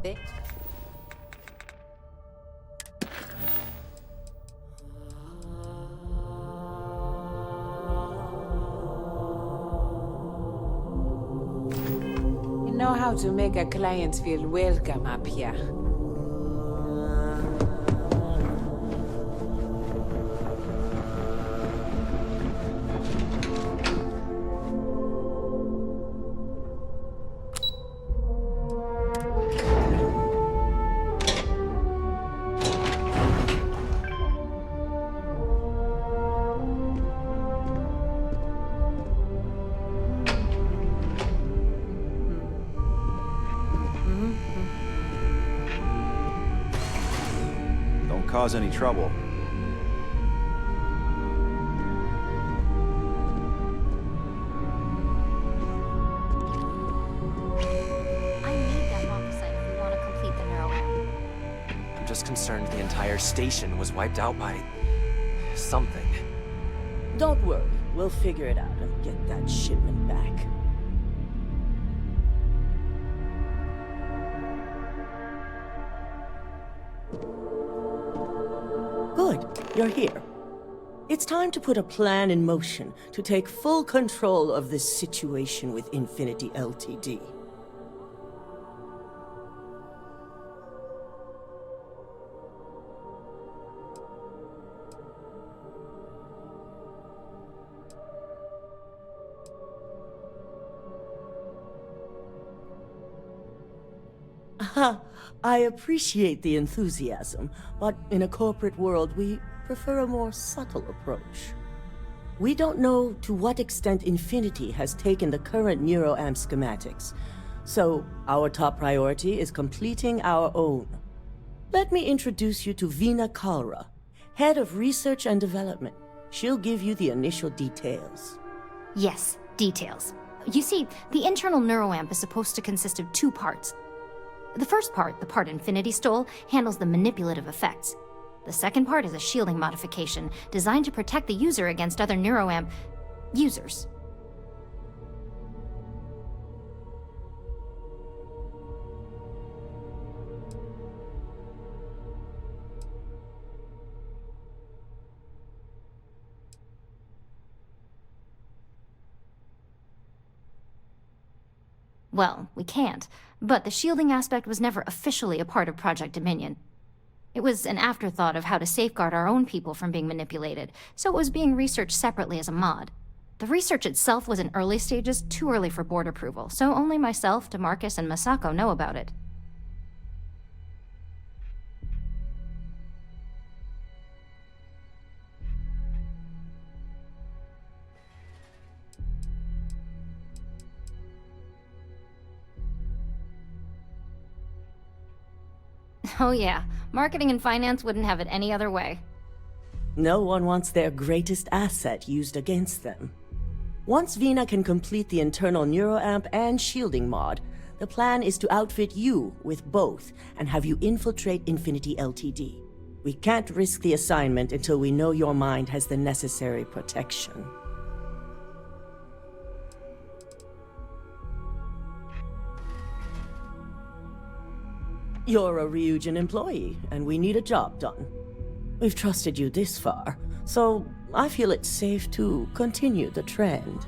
Eh? You know how to make a client feel welcome up here. Cause any trouble. I need that Rothicite if we want to complete the Neuroamp. I'm just concerned the entire station was wiped out by... something. Don't worry, we'll figure it out and get that shipment back. Good, you're here. It's time to put a plan in motion to take full control of this situation with Infinity Ltd. I appreciate the enthusiasm, but in a corporate world, we prefer a more subtle approach. We don't know to what extent Infinity has taken the current Neuroamp schematics, so our top priority is completing our own. Let me introduce you to Veena Kalra, Head of Research and Development. She'll give you the initial details. Yes, details. You see, the internal Neuroamp is supposed to consist of two parts. The first part, the part Infinity stole, handles the manipulative effects. The second part is a shielding modification designed to protect the user against other Neuroamp users. Well, we can't, but the shielding aspect was never officially a part of Project Dominion. It was an afterthought of how to safeguard our own people from being manipulated, so it was being researched separately as a mod. The research itself was in early stages, too early for board approval, so only myself, DeMarcus, and Masako know about it. Oh yeah, marketing and finance wouldn't have it any other way. No one wants their greatest asset used against them. Once Veena can complete the internal Neuroamp and shielding mod, the plan is to outfit you with both and have you infiltrate Infinity Ltd. We can't risk the assignment until we know your mind has the necessary protection. You're a Ryujin employee, and we need a job done. We've trusted you this far, so I feel it's safe to continue the trend.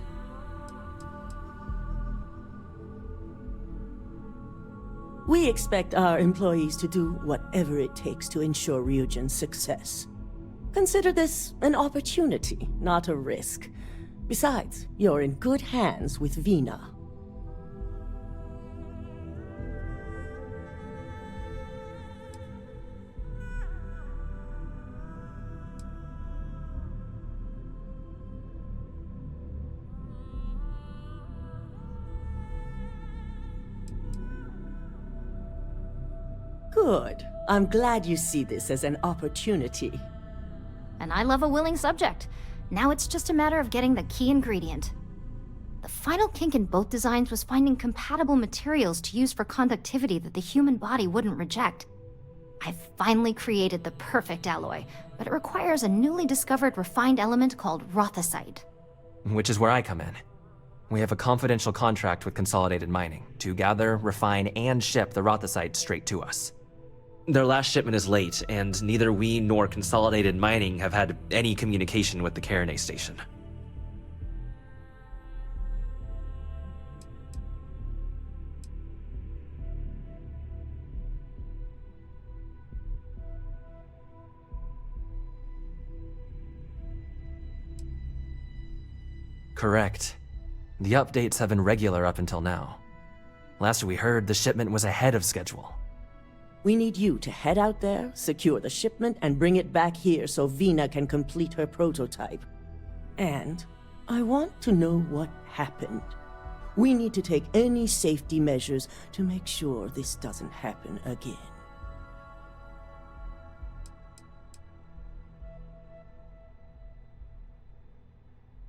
We expect our employees to do whatever it takes to ensure Ryujin's success. Consider this an opportunity, not a risk. Besides, you're in good hands with Veena. Good. I'm glad you see this as an opportunity. And I love a willing subject. Now it's just a matter of getting the key ingredient. The final kink in both designs was finding compatible materials to use for conductivity that the human body wouldn't reject. I've finally created the perfect alloy, but it requires a newly discovered refined element called Rothicite. Which is where I come in. We have a confidential contract with Consolidated Mining to gather, refine, and ship the Rothicite straight to us. Their last shipment is late, and neither we nor Consolidated Mining have had any communication with the Carinae station. Correct. The updates have been regular up until now. Last we heard, the shipment was ahead of schedule. We need you to head out there, secure the shipment, and bring it back here so Veena can complete her prototype. And I want to know what happened. We need to take any safety measures to make sure this doesn't happen again.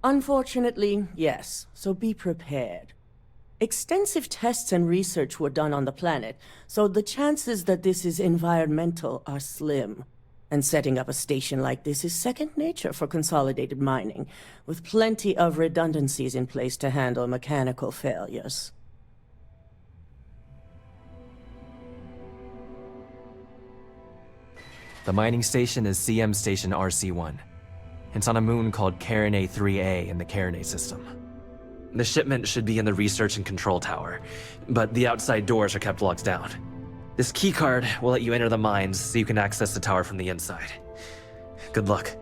Unfortunately, yes, so be prepared. Extensive tests and research were done on the planet, so the chances that this is environmental are slim. And setting up a station like this is second nature for Consolidated Mining, with plenty of redundancies in place to handle mechanical failures. The mining station is CM Station RC-1. It's on a moon called Carinae 3A in the Carinae system. The shipment should be in the research and control tower, but the outside doors are kept locked down. This keycard will let you enter the mines so you can access the tower from the inside. Good luck.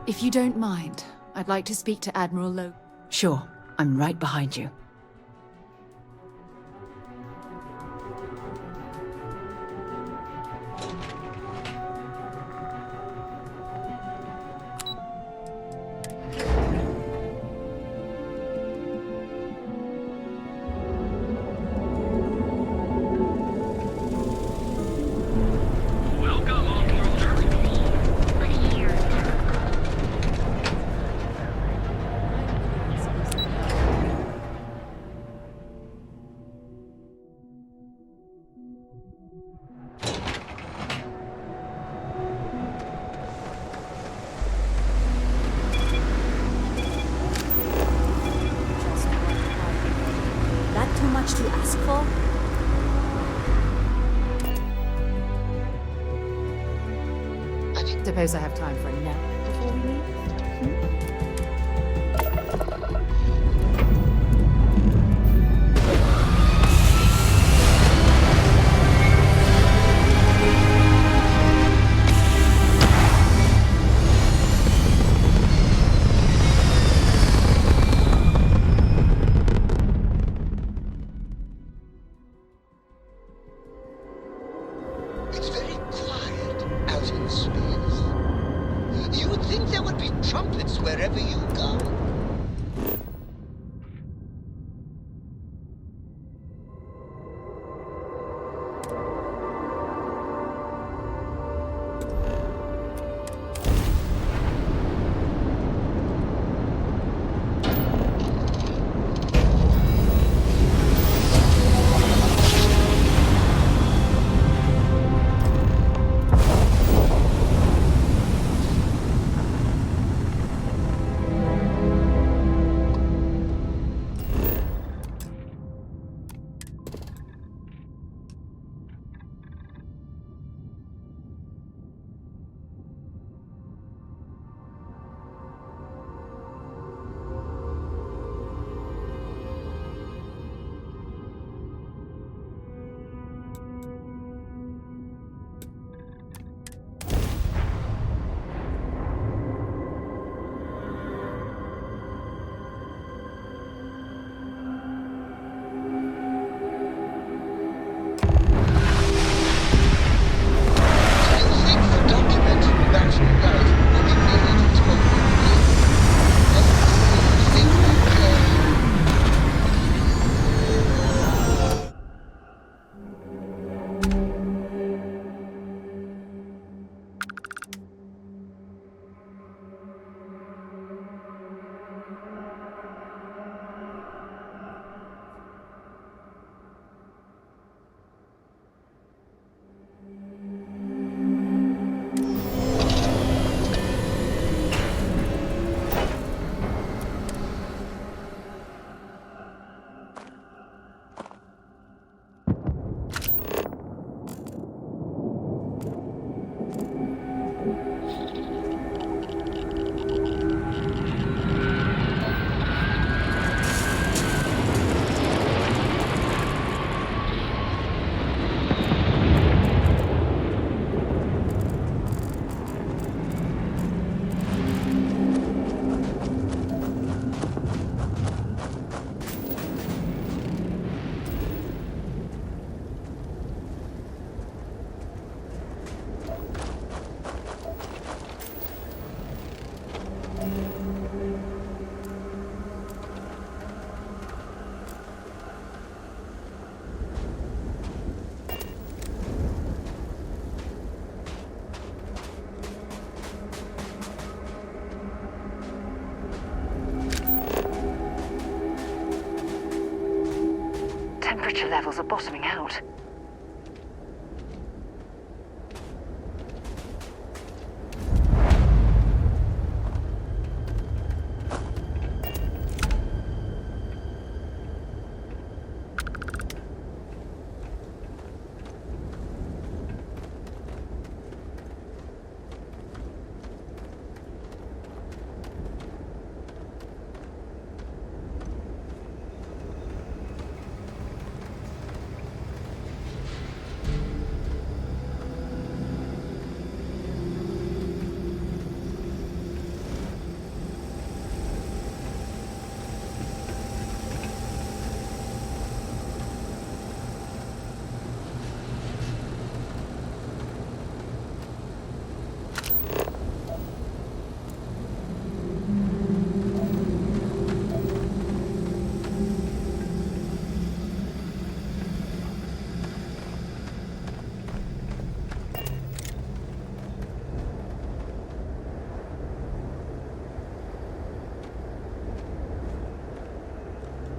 If you don't mind, I'd like to speak to Admiral Lo. Sure, I'm right behind you. To ask for? Suppose I have time for a nap before we leave? It's very quiet out in space. You would think there would be trumpets wherever you go. temperature levels are bottoming out.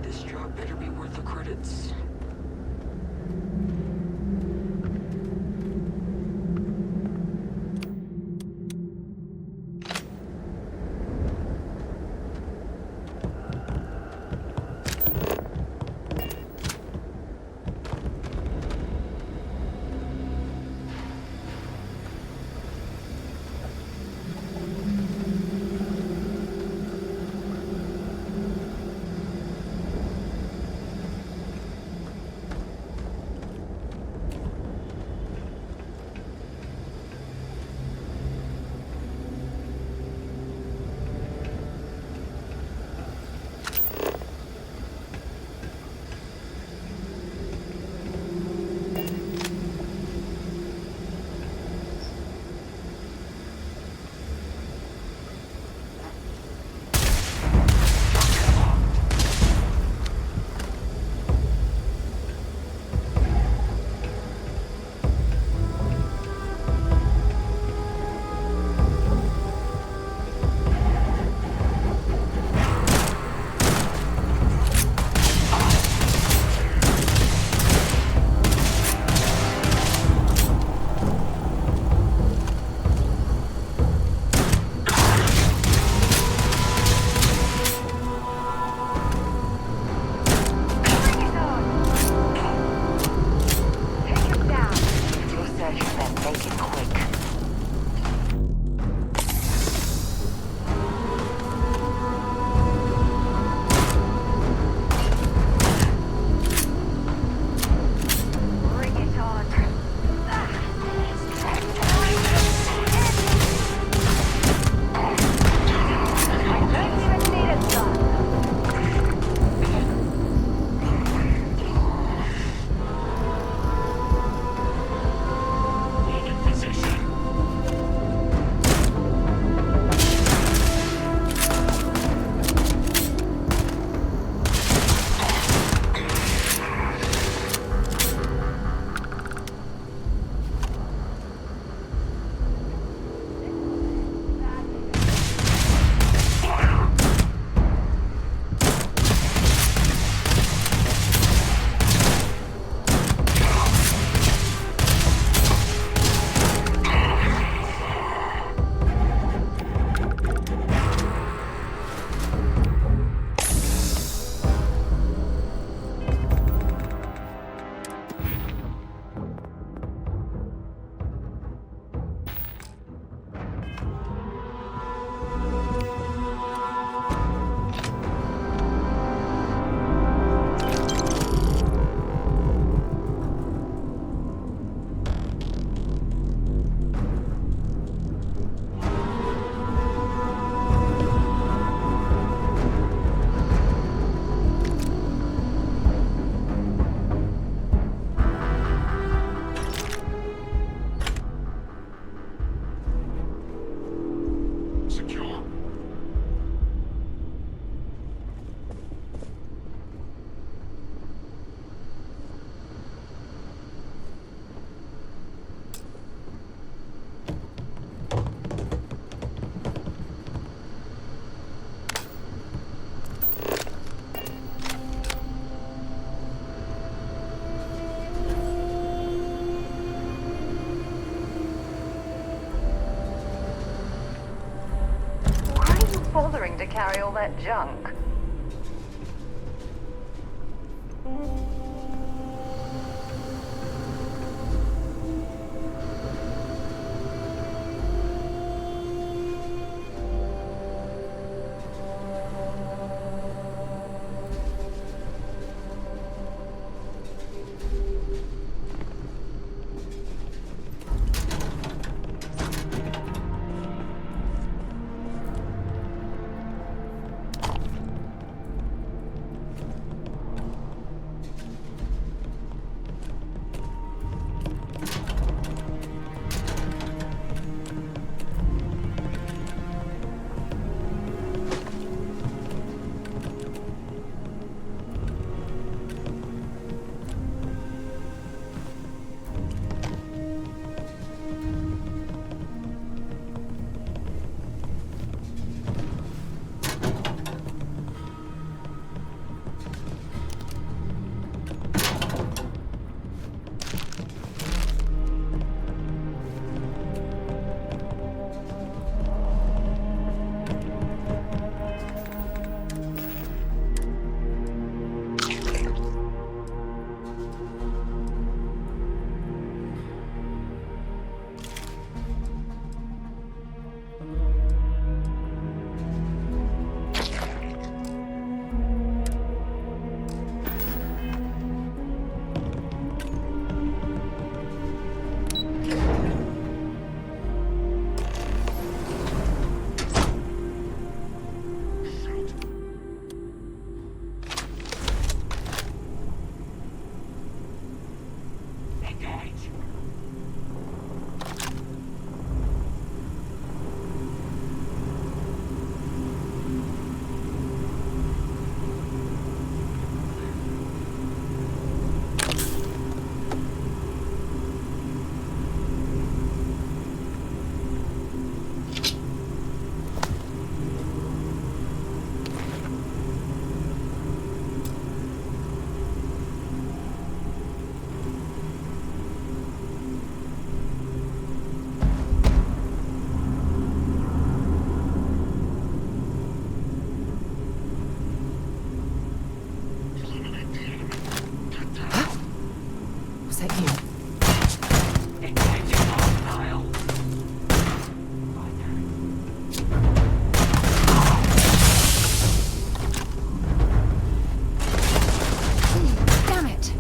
This job better be worth the credits. to carry all that junk. Was that you? Damn it!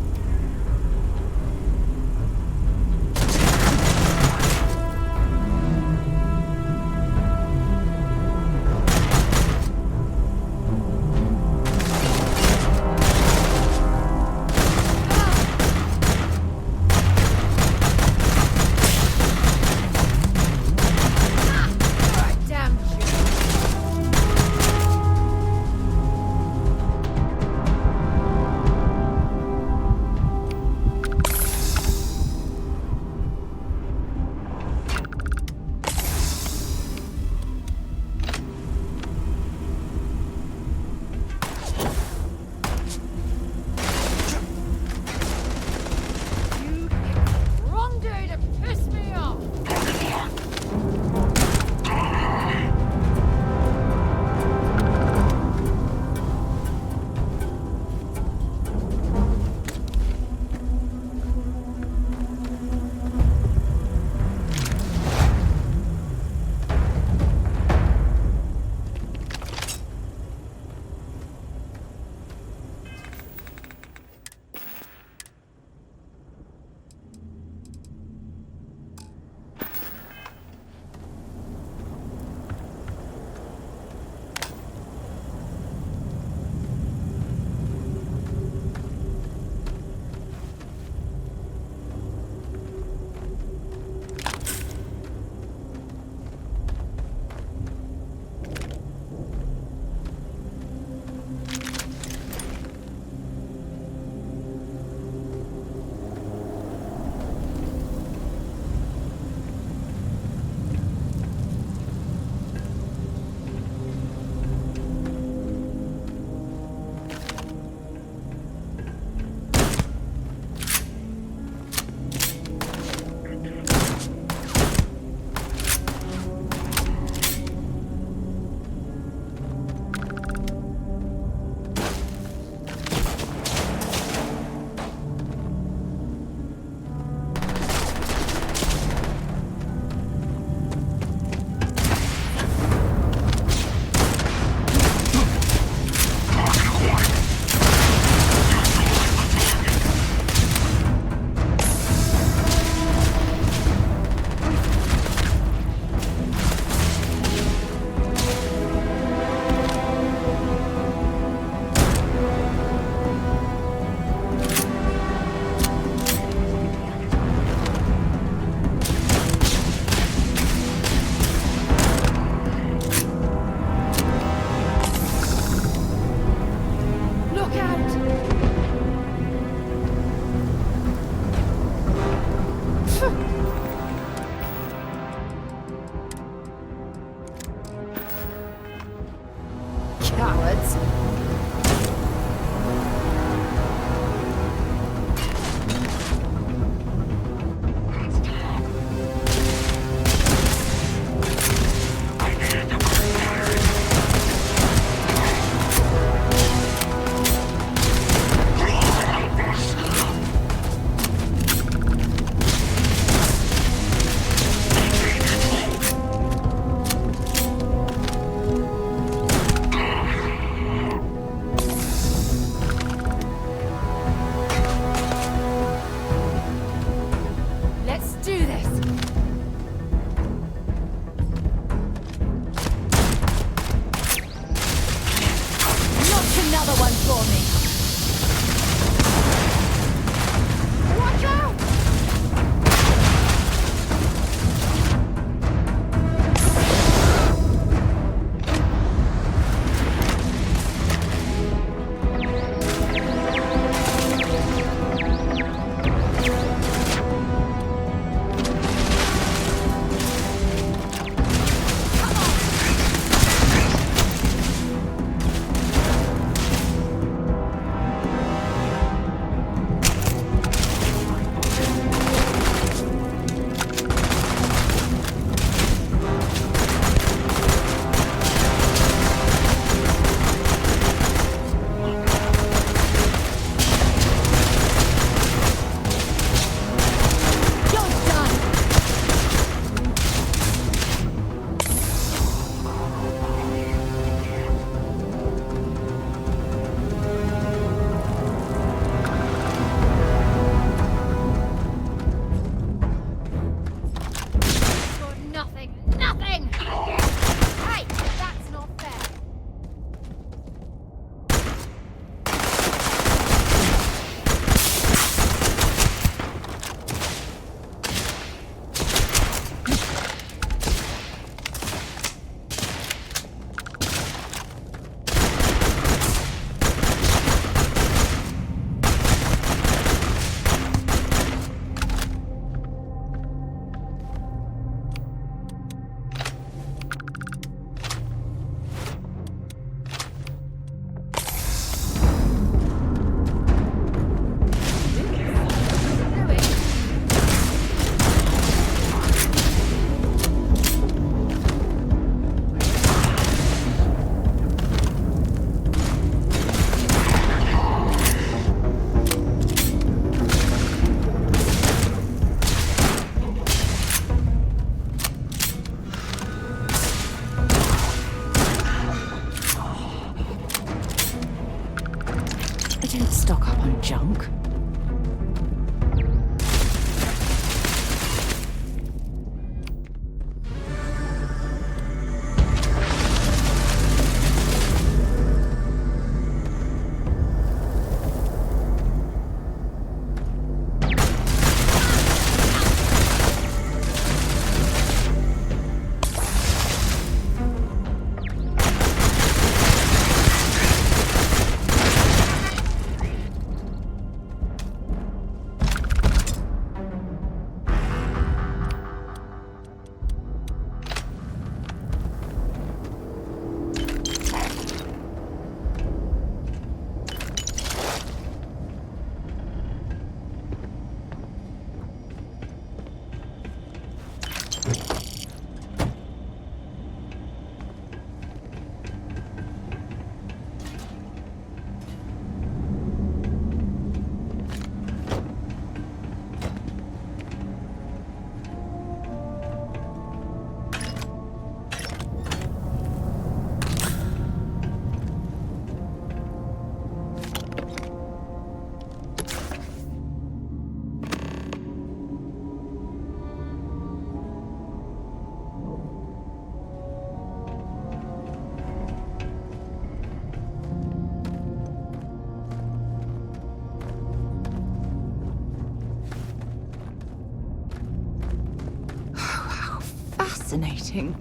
fascinating.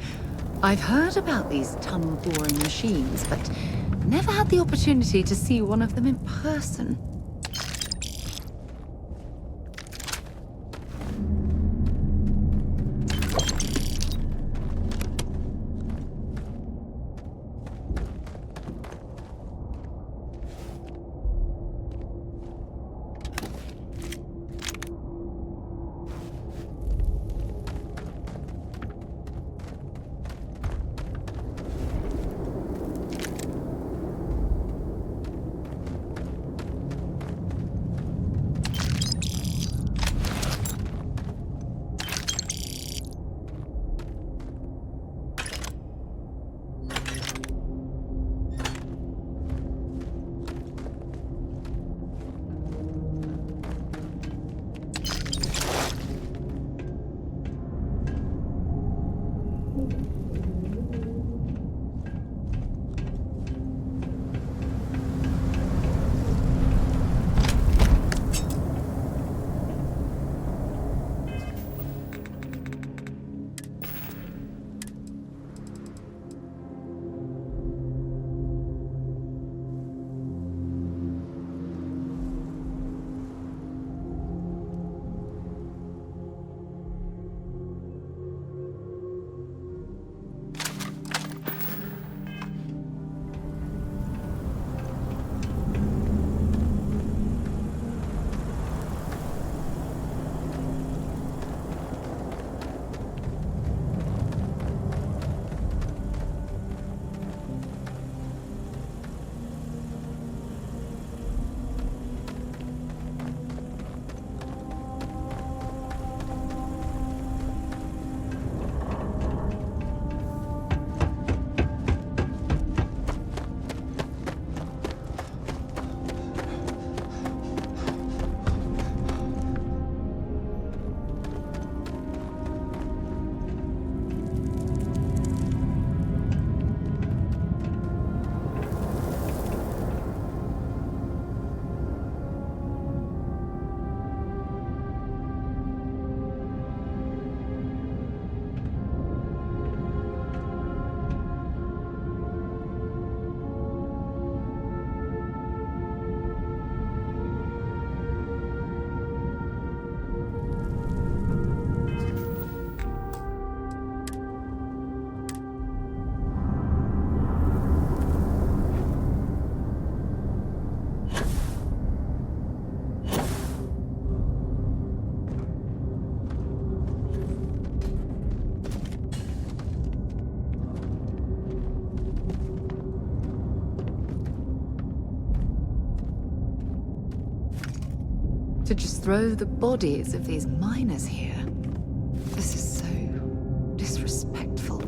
I've heard about these tunnel-boring machines, but never had the opportunity to see one of them in person. To just throw the bodies of these miners here. This is so disrespectful.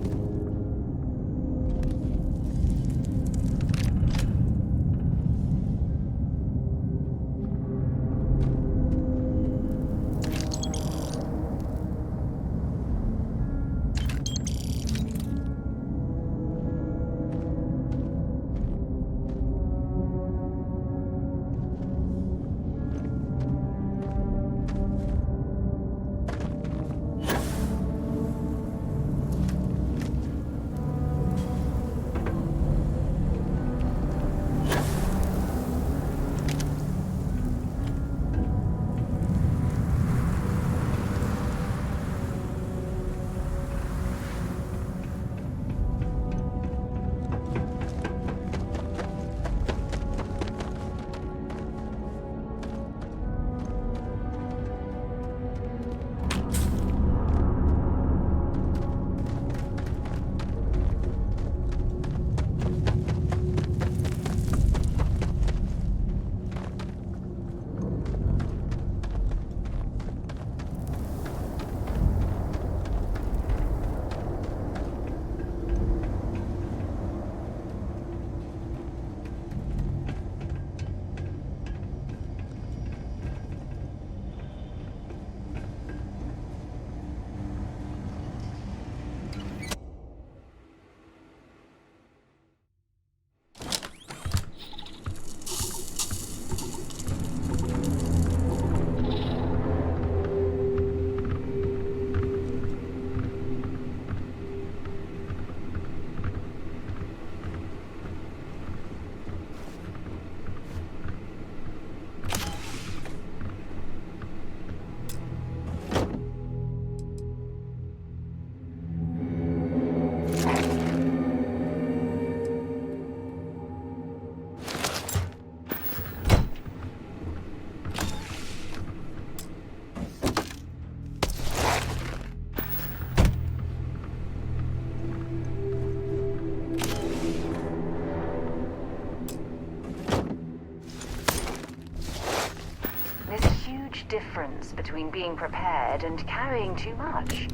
difference between being prepared and carrying too much.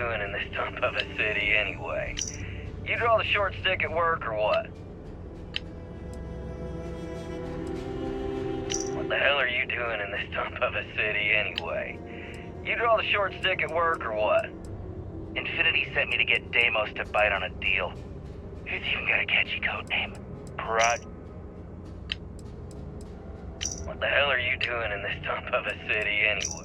doing in this dump of a city anyway? You draw the short stick at work or what? What the hell are you doing in this dump of a city anyway? You draw the short stick at work or what? Infinity sent me to get Deimos to bite on a deal. He's even got a catchy code name. What the hell are you doing in this dump of a city anyway?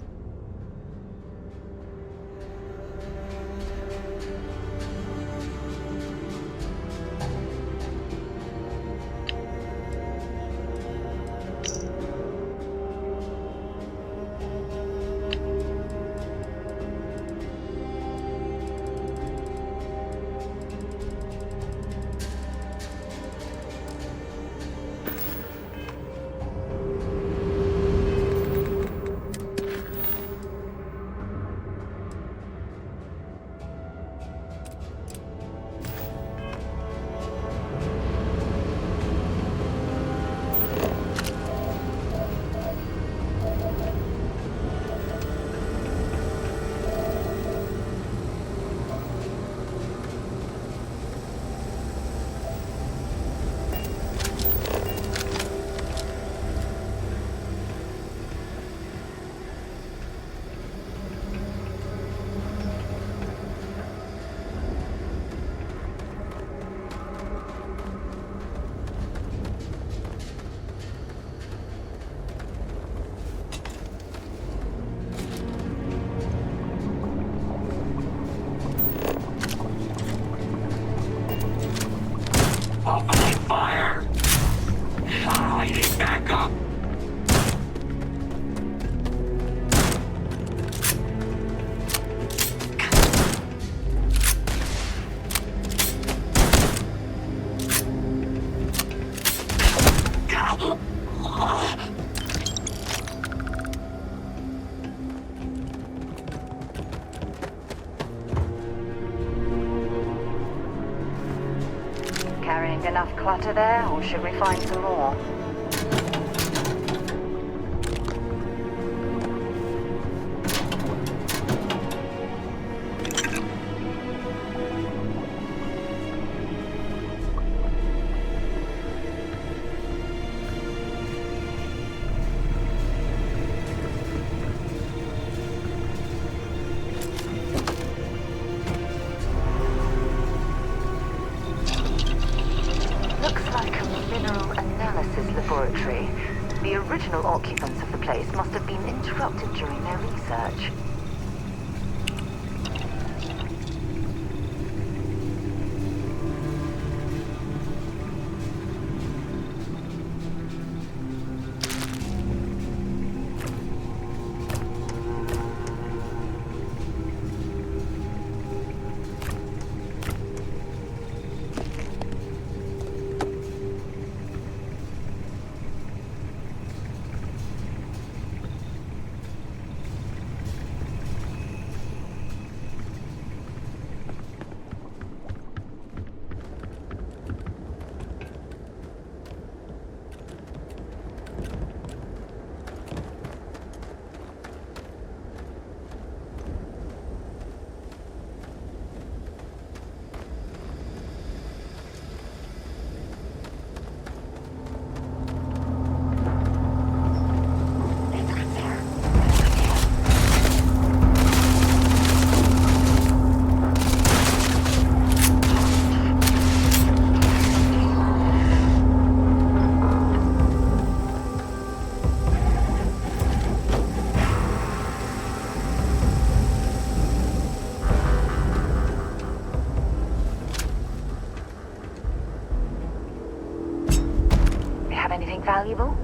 Opening fire! Firing back up! Carrying enough clutter there, or should we find some more? Laboratory. The original occupants of the place must have been interrupted during their research. Anything valuable?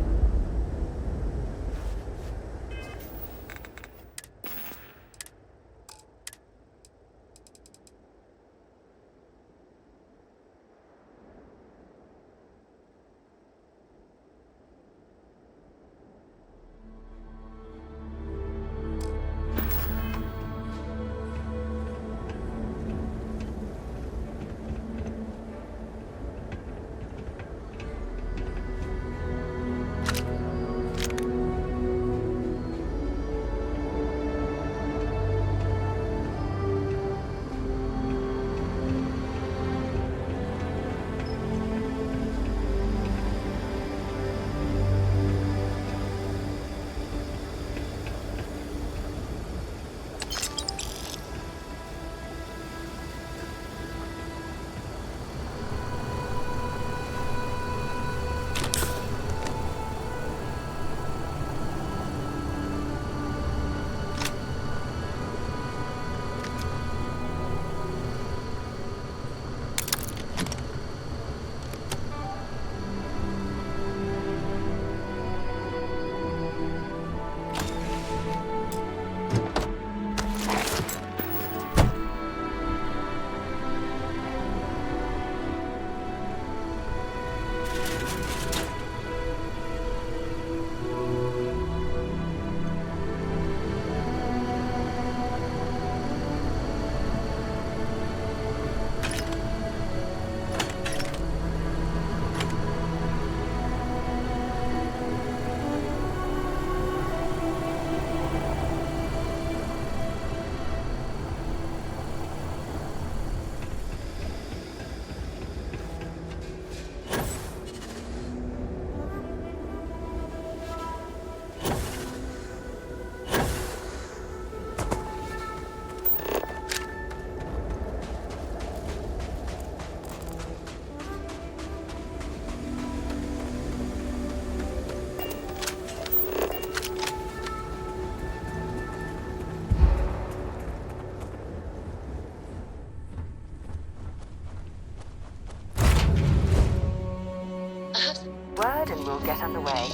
get underway.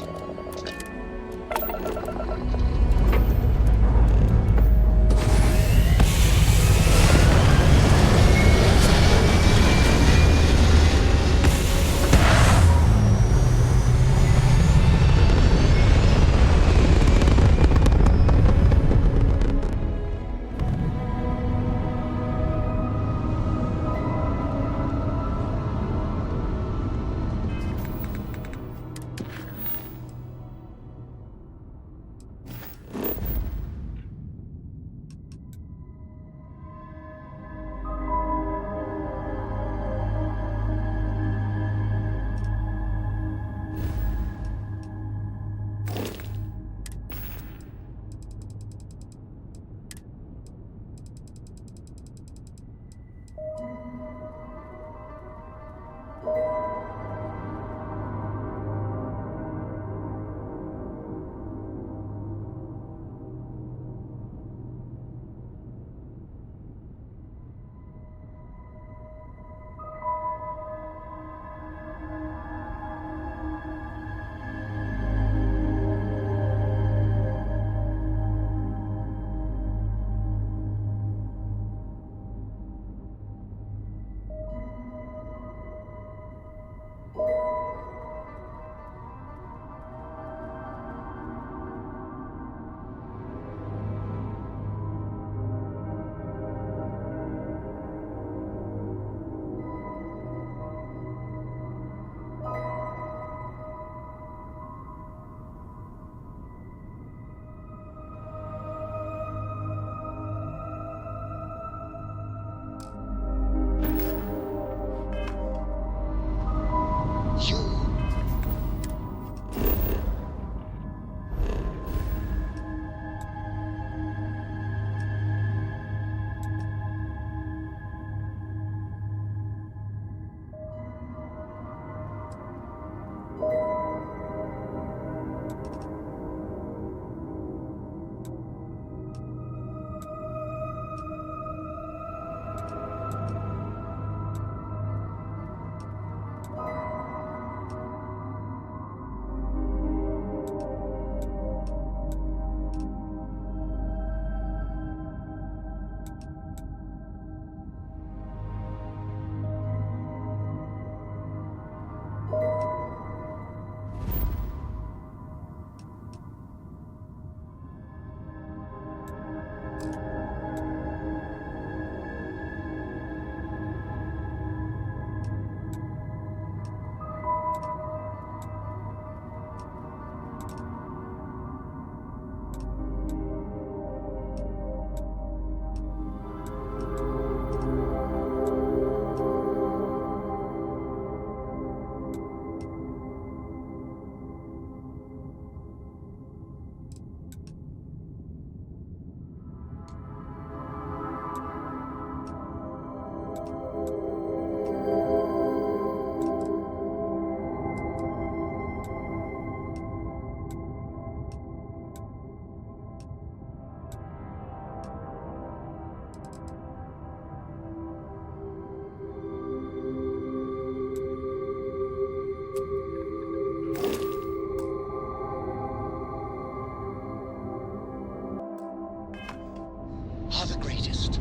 Are the greatest.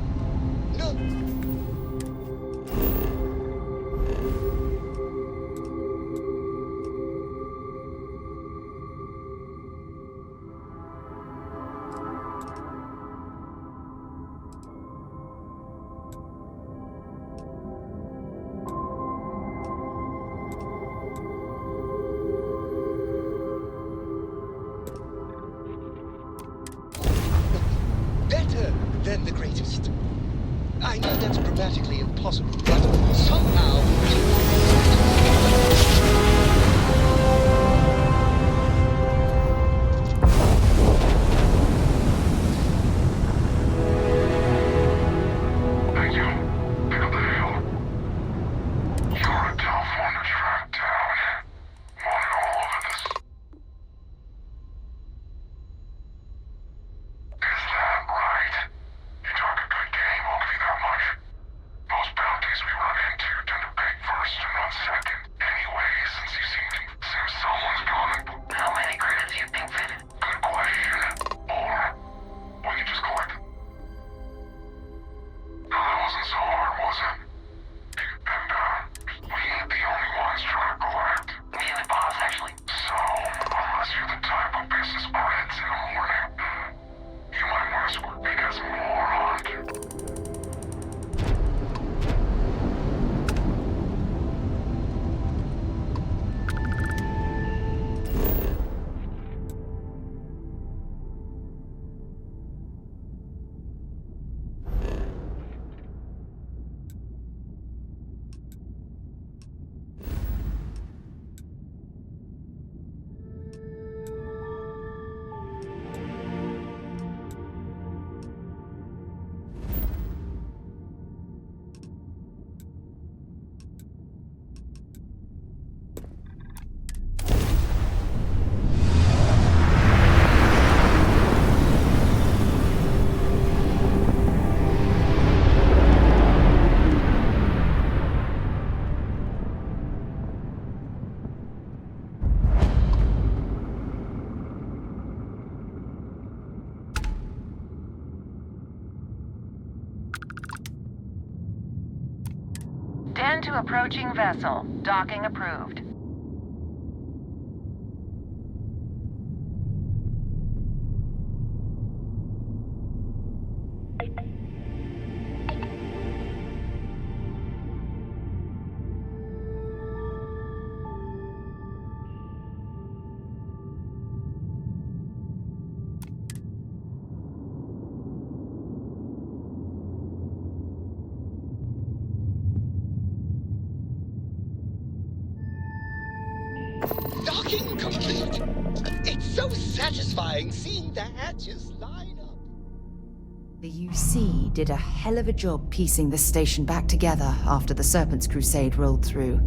No. Better than the greatest. I know that's grammatically impossible, but somehow Thank you. Pick up the hill. You're a tough one to track down. Wanted all over this. Is that right? You talk a good game, I'll give you that much. Most bounties we run into tend to pick first and run second. 10 to approaching vessel. Docking approved. Docking complete! It's so satisfying seeing the hatches line up. The UC did a hell of a job piecing this station back together after the Serpent's Crusade rolled through.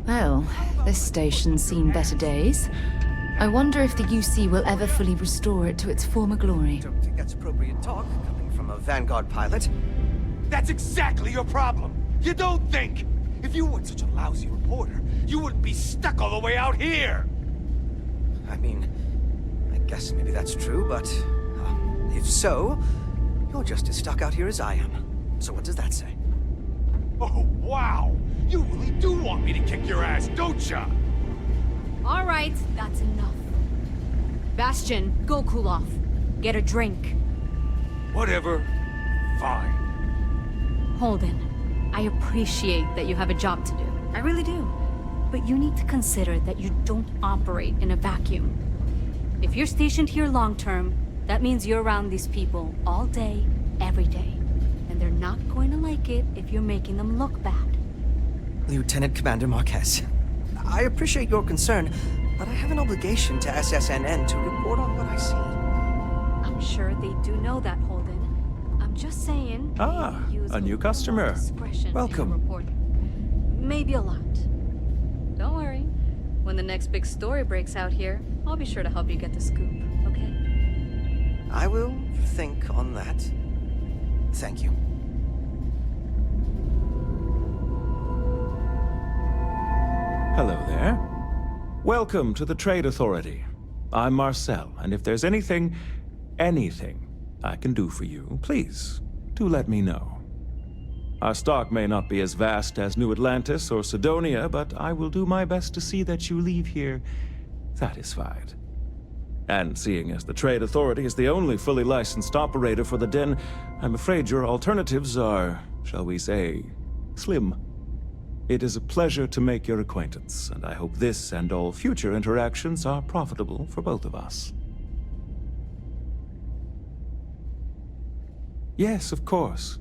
Well, this station's seen better days. I wonder if the UC will ever fully restore it to its former glory. Don't think that's appropriate talk coming from a Vanguard pilot. That's exactly your problem. You don't think. If you weren't such a lousy reporter, you wouldn't be stuck all the way out here. I mean, I guess maybe that's true, but if so, you're just as stuck out here as I am. So what does that say? Oh, wow. You really do want me to kick your ass, don't ya? All right, that's enough. Bastion, go cool off. Get a drink. Whatever. Fine. Holden, I appreciate that you have a job to do. I really do. But you need to consider that you don't operate in a vacuum. If you're stationed here long-term, that means you're around these people all day, every day. And they're not going to like it if you're making them look bad. Lieutenant Commander Marquez, I appreciate your concern, but I have an obligation to SSNN to report on what I see. I'm sure they do know that, Holden. I'm just saying... Ah, a new customer. Welcome. Maybe a lot. Don't worry. When the next big story breaks out here, I'll be sure to help you get the scoop, okay? I will think on that. Thank you. Hello there. Welcome to the Trade Authority. I'm Marcel, and if there's anything I can do for you, please, do let me know. Our stock may not be as vast as New Atlantis or Sidonia, but I will do my best to see that you leave here satisfied. And seeing as the Trade Authority is the only fully licensed operator for the Den, I'm afraid your alternatives are, shall we say, slim. It is a pleasure to make your acquaintance, and I hope this and all future interactions are profitable for both of us. Yes, of course.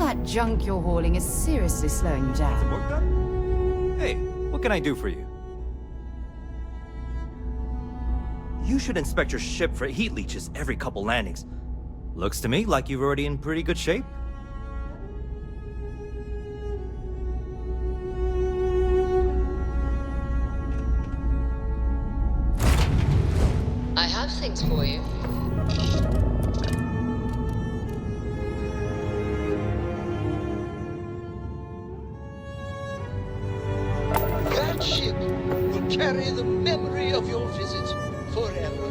that junk you're hauling is seriously slowing you down. Work done? Hey, what can I do for you? You should inspect your ship for heat leeches every couple landings. Looks to me like you're already in pretty good shape. I have things for you. That ship will carry the memory of your visit forever.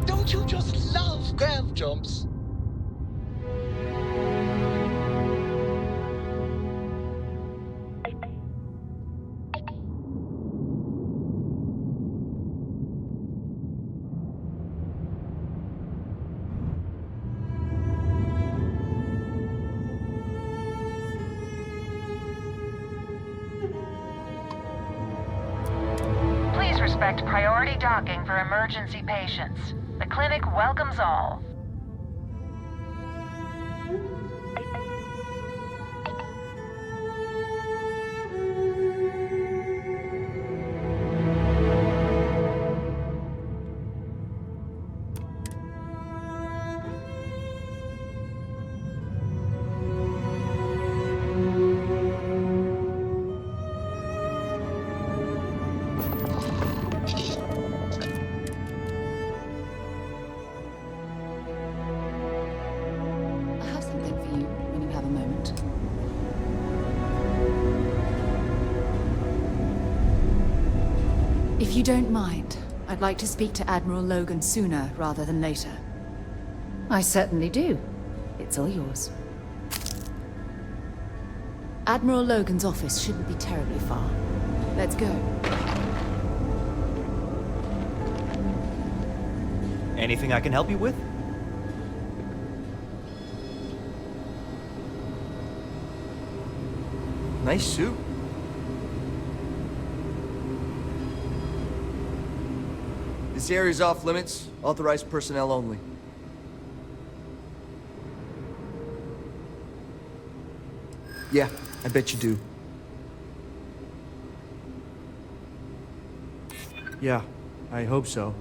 Don't you just love grav jumps? Please respect priority docking for emergency patients. The clinic welcomes all. I have something for you when you have a moment. If you don't mind, I'd like to speak to Admiral Logan sooner rather than later. I certainly do. It's all yours. Admiral Logan's office shouldn't be terribly far. Let's go. Anything I can help you with? Nice suit. This area's off limits. Authorized personnel only. Yeah, I bet you do. Yeah, I hope so.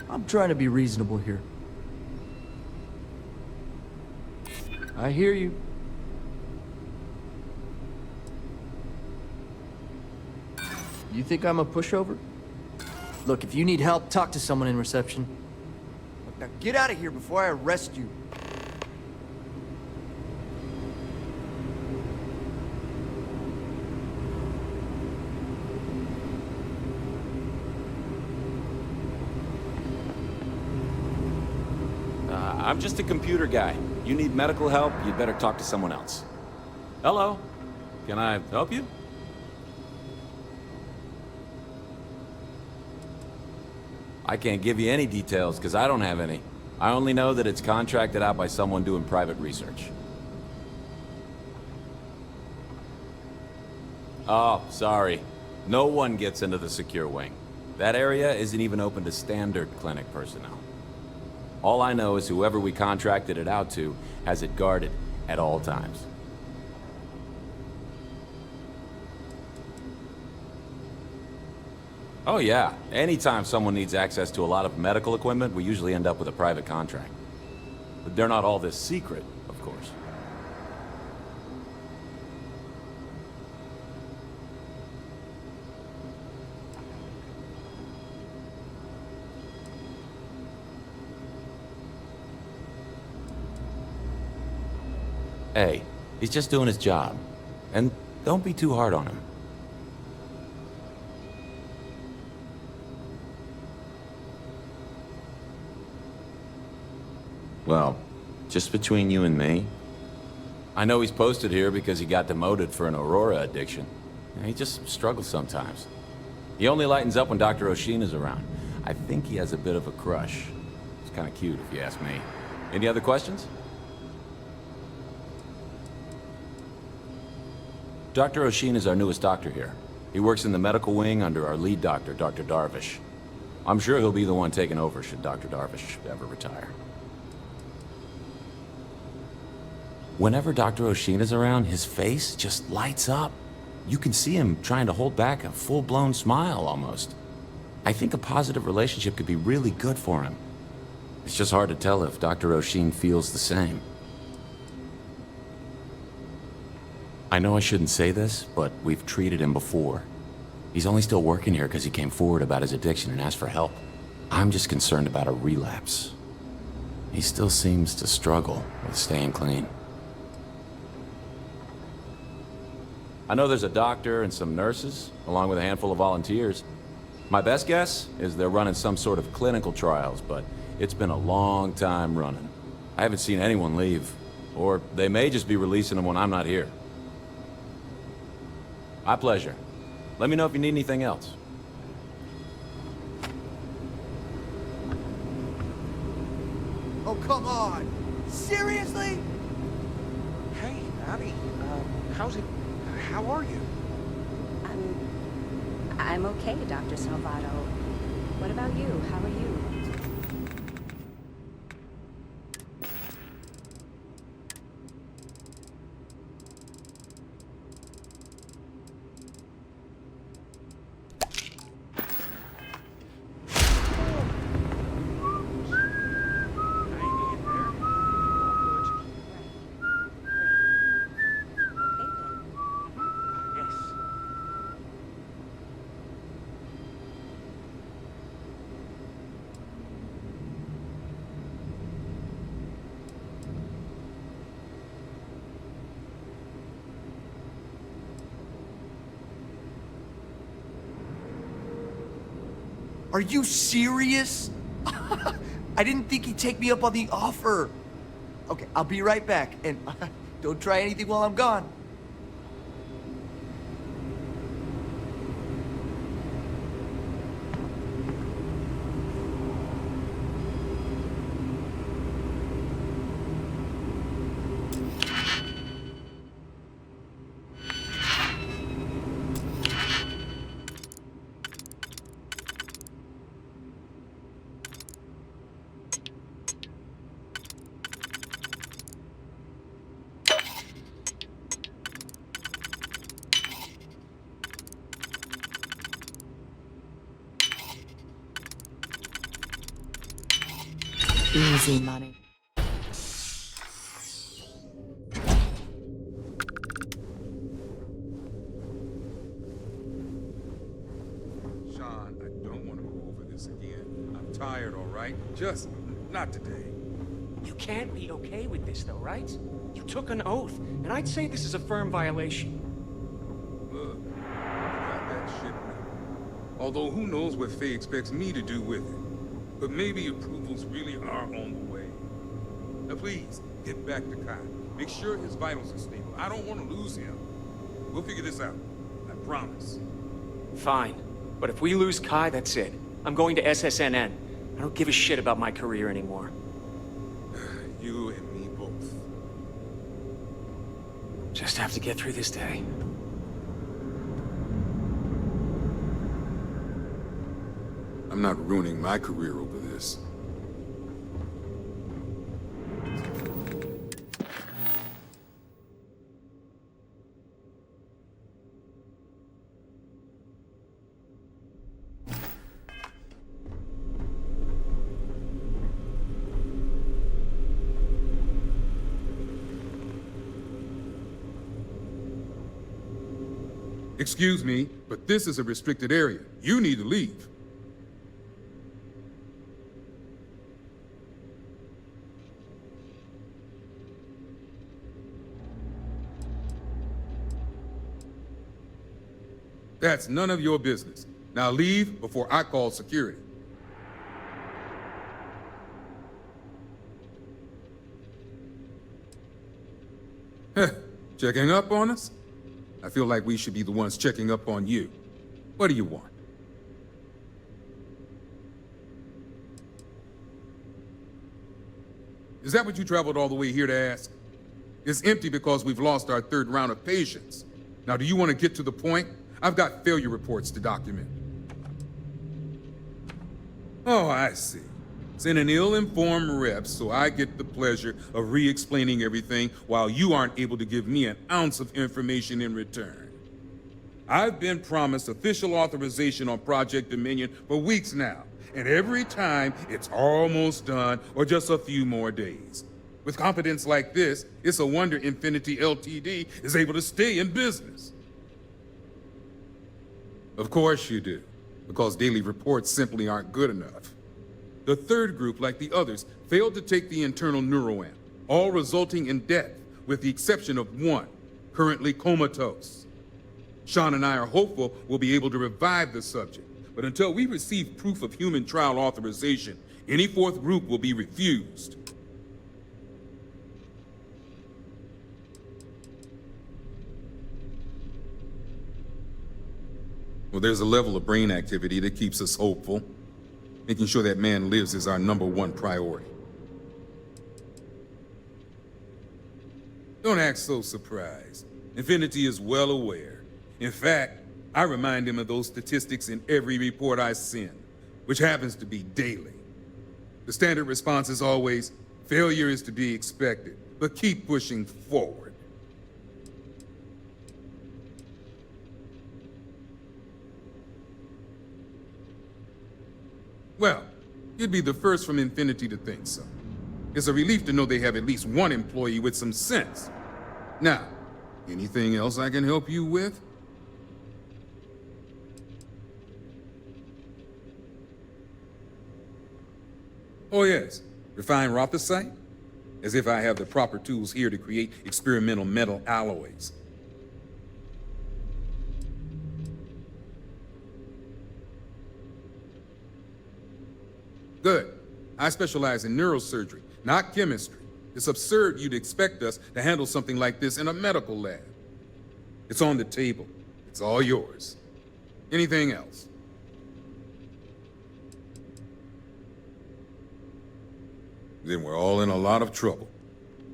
I'm trying to be reasonable here. I hear you. You think I'm a pushover? Look, if you need help, talk to someone in reception. Look, now get out of here before I arrest you. I'm just a computer guy. You need medical help, you'd better talk to someone else. Hello. Can I help you? I can't give you any details, because I don't have any. I only know that it's contracted out by someone doing private research. Oh, sorry. No one gets into the secure wing. That area isn't even open to standard clinic personnel. All I know is whoever we contracted it out to has it guarded at all times. Oh yeah, anytime someone needs access to a lot of medical equipment, we usually end up with a private contract. But they're not all this secret, of course. Hey, he's just doing his job. And don't be too hard on him. Well, Just between you and me, I know he's posted here because he got demoted for an Aurora addiction. He just struggles sometimes. He only lightens up when Dr. Oshin is around. I think he has a bit of a crush. It's kind of cute, if you ask me. Any other questions? Dr. Oshin is our newest doctor here. He works in the medical wing under our lead doctor, Dr. Darvish. I'm sure he'll be the one taking over should Dr. Darvish ever retire. Whenever Dr. Oshin is around, his face just lights up. You can see him trying to hold back a full-blown smile, almost. I think a positive relationship could be really good for him. It's just hard to tell if Dr. Oshin feels the same. I know I shouldn't say this, but we've treated him before. He's only still working here because he came forward about his addiction and asked for help. I'm just concerned about a relapse. He still seems to struggle with staying clean. I know there's a doctor and some nurses, along with a handful of volunteers. My best guess is they're running some sort of clinical trials, but it's been a long time running. I haven't seen anyone leave, or they may just be releasing them when I'm not here. My pleasure. Let me know if you need anything else. Oh, come on! Seriously? Hey, Abby. How's it? How are you? I'm okay, Dr. Salvato. What about you? How are you? Are you serious? I didn't think he'd take me up on the offer. Okay, I'll be right back, and don't try anything while I'm gone. Easy money. Sean, I don't want to go over this again. I'm tired, all right? Just not today. You can't be okay with this, though, right? You took an oath, and I'd say this is a firm violation. Look, I got that shipment. Although who knows what Faye expects me to do with it. But maybe approvals really are on the way. Now please, get back to Kai. Make sure his vitals are stable. I don't want to lose him. We'll figure this out. I promise. Fine. But if we lose Kai, that's it. I'm going to SSNN. I don't give a shit about my career anymore. You and me both. Just have to get through this day. I'm not ruining my career over this. Excuse me, but this is a restricted area. You need to leave. That's none of your business. Now leave before I call security. Checking up on us? I feel like we should be the ones checking up on you. What do you want? Is that what you traveled all the way here to ask? It's empty because we've lost our third round of patients. Now, do you want to get to the point? I've got failure reports to document. Oh, I see. Send an ill-informed rep so I get the pleasure of re-explaining everything while you aren't able to give me an ounce of information in return. I've been promised official authorization on Project Dominion for weeks now, and every time it's almost done or just a few more days. With confidence like this, it's a wonder Infinity Ltd is able to stay in business. Of course you do, because daily reports simply aren't good enough. The third group, like the others, failed to take the internal Neuroamp, all resulting in death, with the exception of one, currently comatose. Sean and I are hopeful we'll be able to revive the subject, but until we receive proof of human trial authorization, any fourth group will be refused. Well, there's a level of brain activity that keeps us hopeful. Making sure that man lives is our #1 priority. Don't act so surprised. Infinity is well aware. In fact, I remind him of those statistics in every report I send, which happens to be daily. The standard response is always, failure is to be expected, but keep pushing forward. Well, you'd be the first from Infinity to think so. It's a relief to know they have at least one employee with some sense. Now, anything else I can help you with? Oh yes, refine Rothicite? As if I have the proper tools here to create experimental metal alloys. Good. I specialize in neurosurgery, not chemistry. It's absurd you'd expect us to handle something like this in a medical lab. It's on the table. It's all yours. Anything else? Then we're all in a lot of trouble.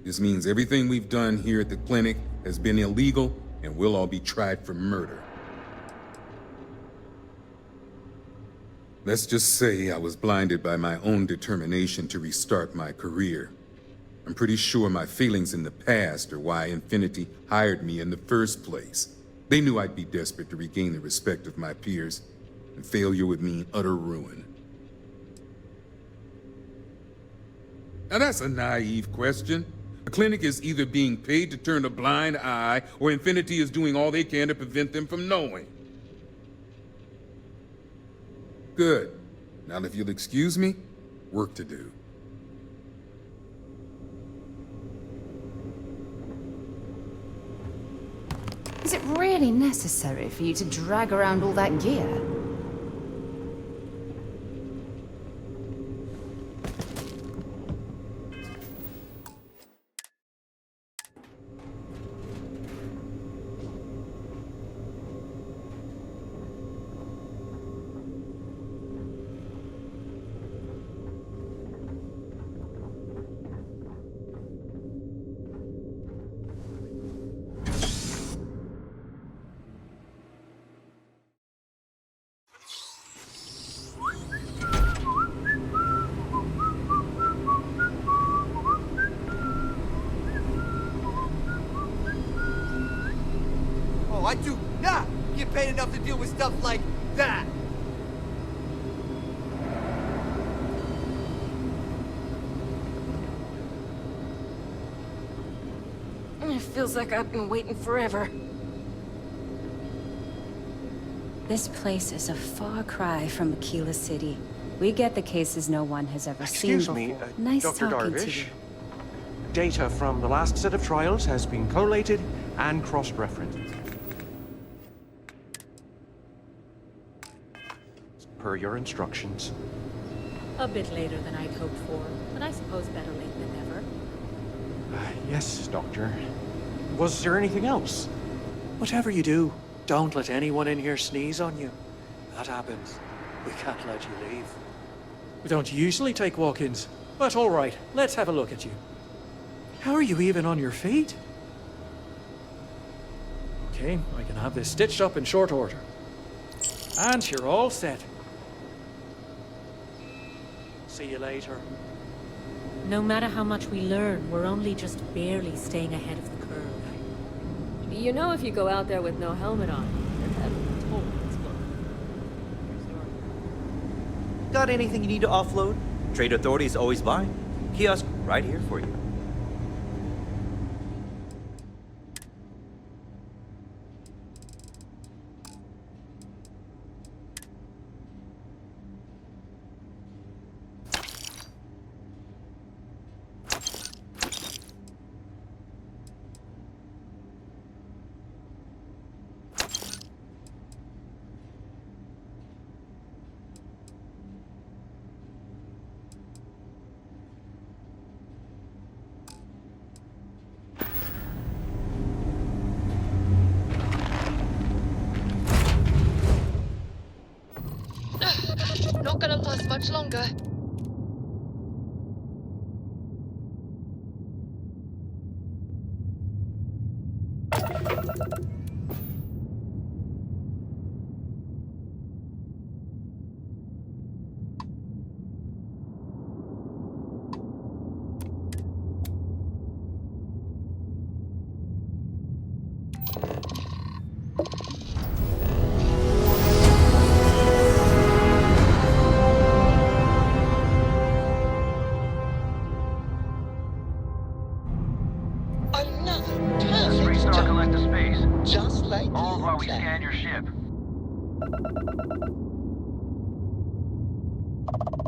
This means everything we've done here at the clinic has been illegal, and we'll all be tried for murder. Let's just say I was blinded by my own determination to restart my career. I'm pretty sure my feelings in the past are why Infinity hired me in the first place. They knew I'd be desperate to regain the respect of my peers, and failure would mean utter ruin. Now that's a naive question. The clinic is either being paid to turn a blind eye, or Infinity is doing all they can to prevent them from knowing. Good. Now if you'll excuse me, work to do. Is it really necessary for you to drag around all that gear? I do not get paid enough to deal with stuff like that. It feels like I've been waiting forever. This place is a far cry from Aquila City. We get the cases no one has ever seen before. Excuse me, Nice Dr. talking to Darvish. you. Data from the last set of trials has been collated and cross-referenced. Per your instructions. A bit later than I'd hoped for, but I suppose better late than never. Yes, Doctor. Was there anything else? Whatever you do, don't let anyone in here sneeze on you. That happens. We can't let you leave. We don't usually take walk-ins, but all right, let's have a look at you. How are you even on your feet? Okay, I can have this stitched up in short order. And you're all set. See you later. No matter how much we learn, we're only just barely staying ahead of the curve. You know if you go out there with no helmet on, you're having a total explode. Got anything you need to offload? Trade Authority's always by. Kiosk right here for you. Not gonna last much longer.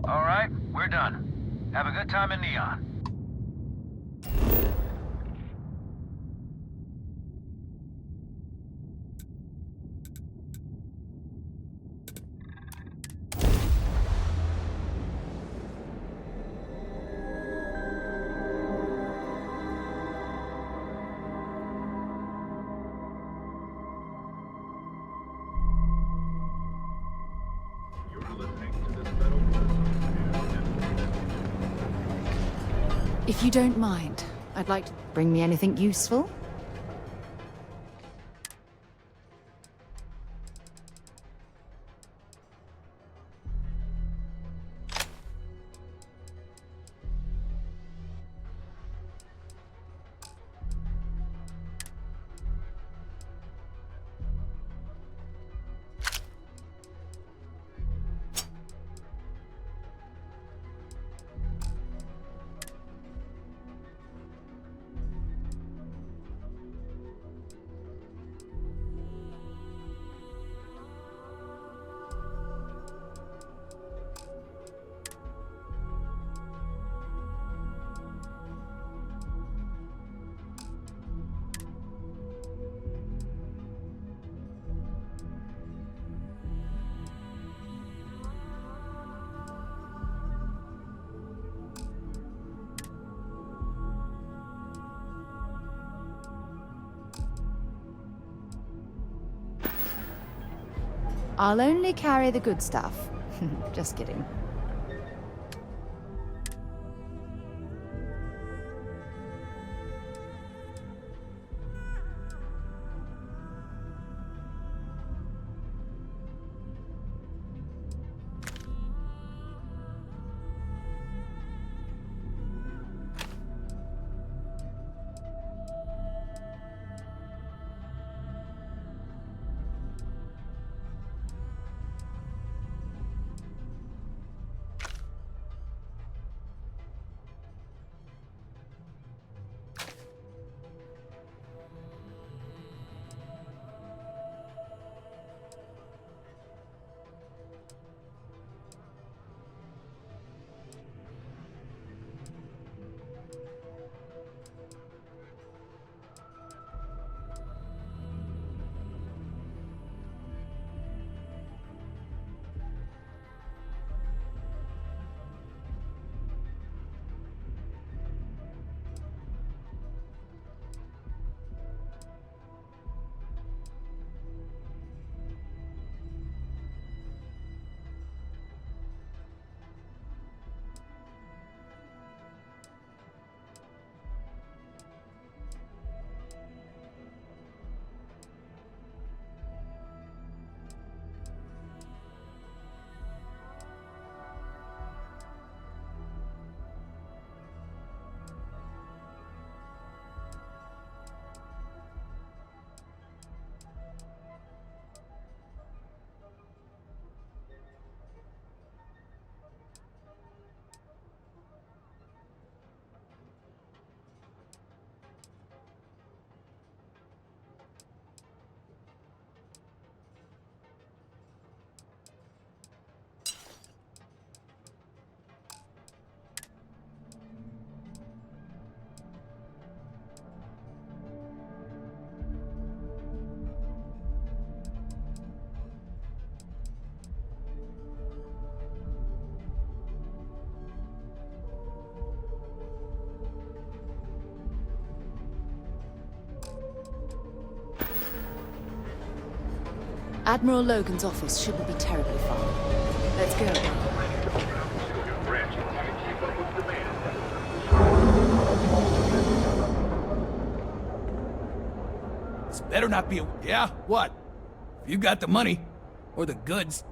Alright, we're done. Have a good time in Neon. If you don't mind, I'd like to bring me anything useful. I'll only carry the good stuff. Just kidding. Admiral Logan's office shouldn't be terribly far. Let's go. This better not be a... Yeah? What? If you got the money. Or the goods.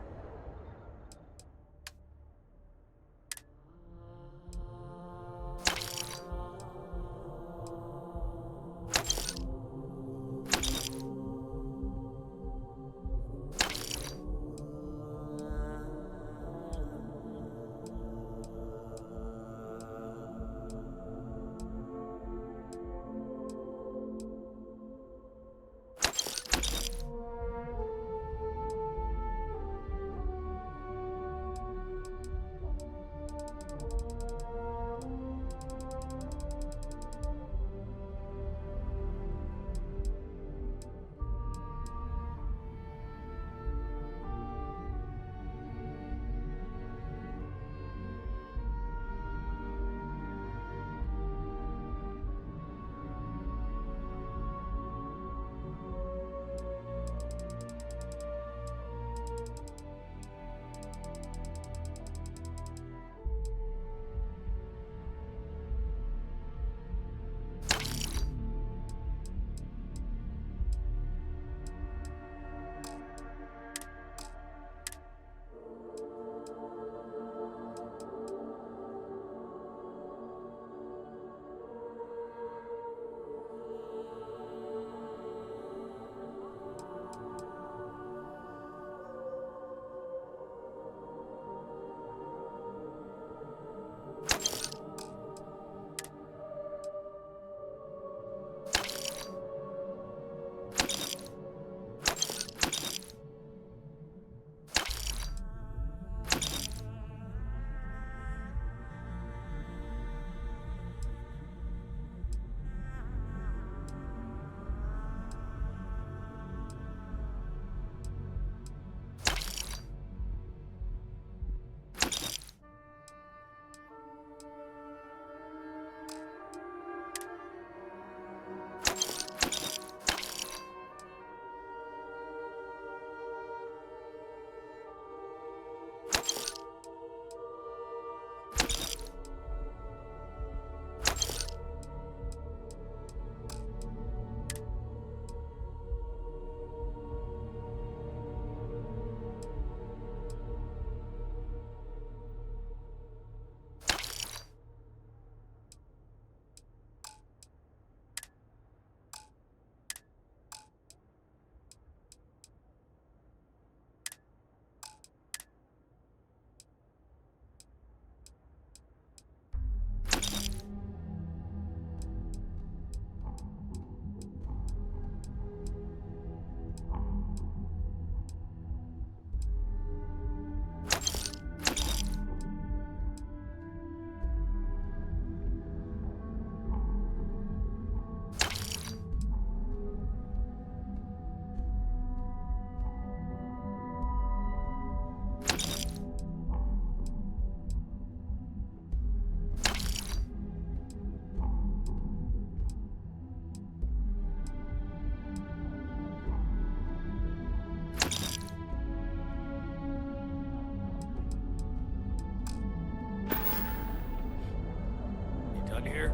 Here.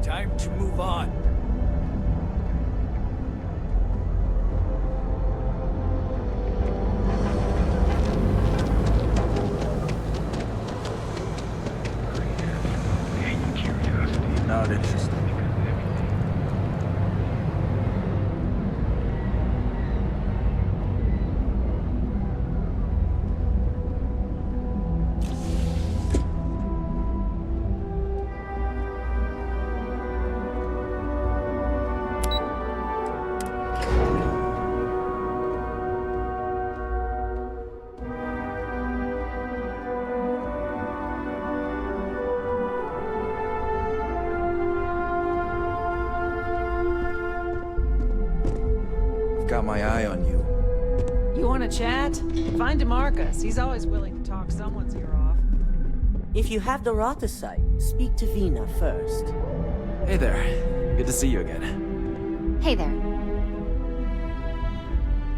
Time to move on. Not interesting. Got my eye on you. You want to chat? Find DeMarcus. He's always willing to talk someone's ear off. If you have the Rothicite, speak to Veena first. Hey there. Good to see you again. Hey there.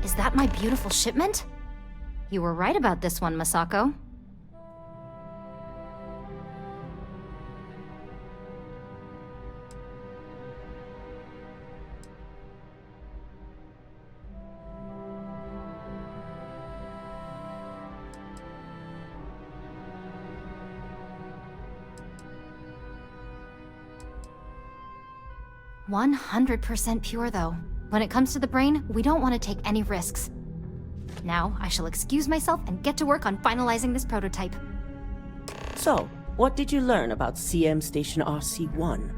Is that my beautiful shipment? You were right about this one, Masako. "100% pure, though. When it comes to the brain, we don't want to take any risks. Now, I shall excuse myself and get to work on finalizing this prototype." So, what did you learn about CM Station RC-1?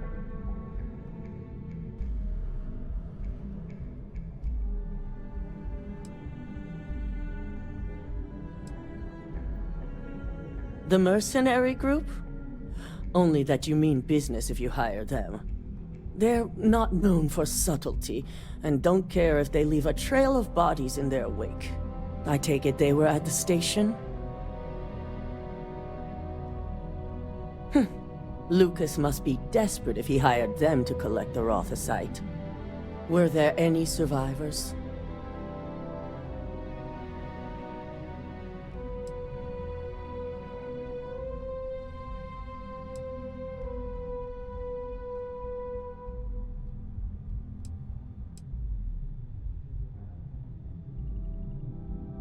The mercenary group? Only that you mean business if you hire them. They're not known for subtlety, and don't care if they leave a trail of bodies in their wake. I take it they were at the station? Lucas must be desperate if he hired them to collect the Rothicite. Were there any survivors?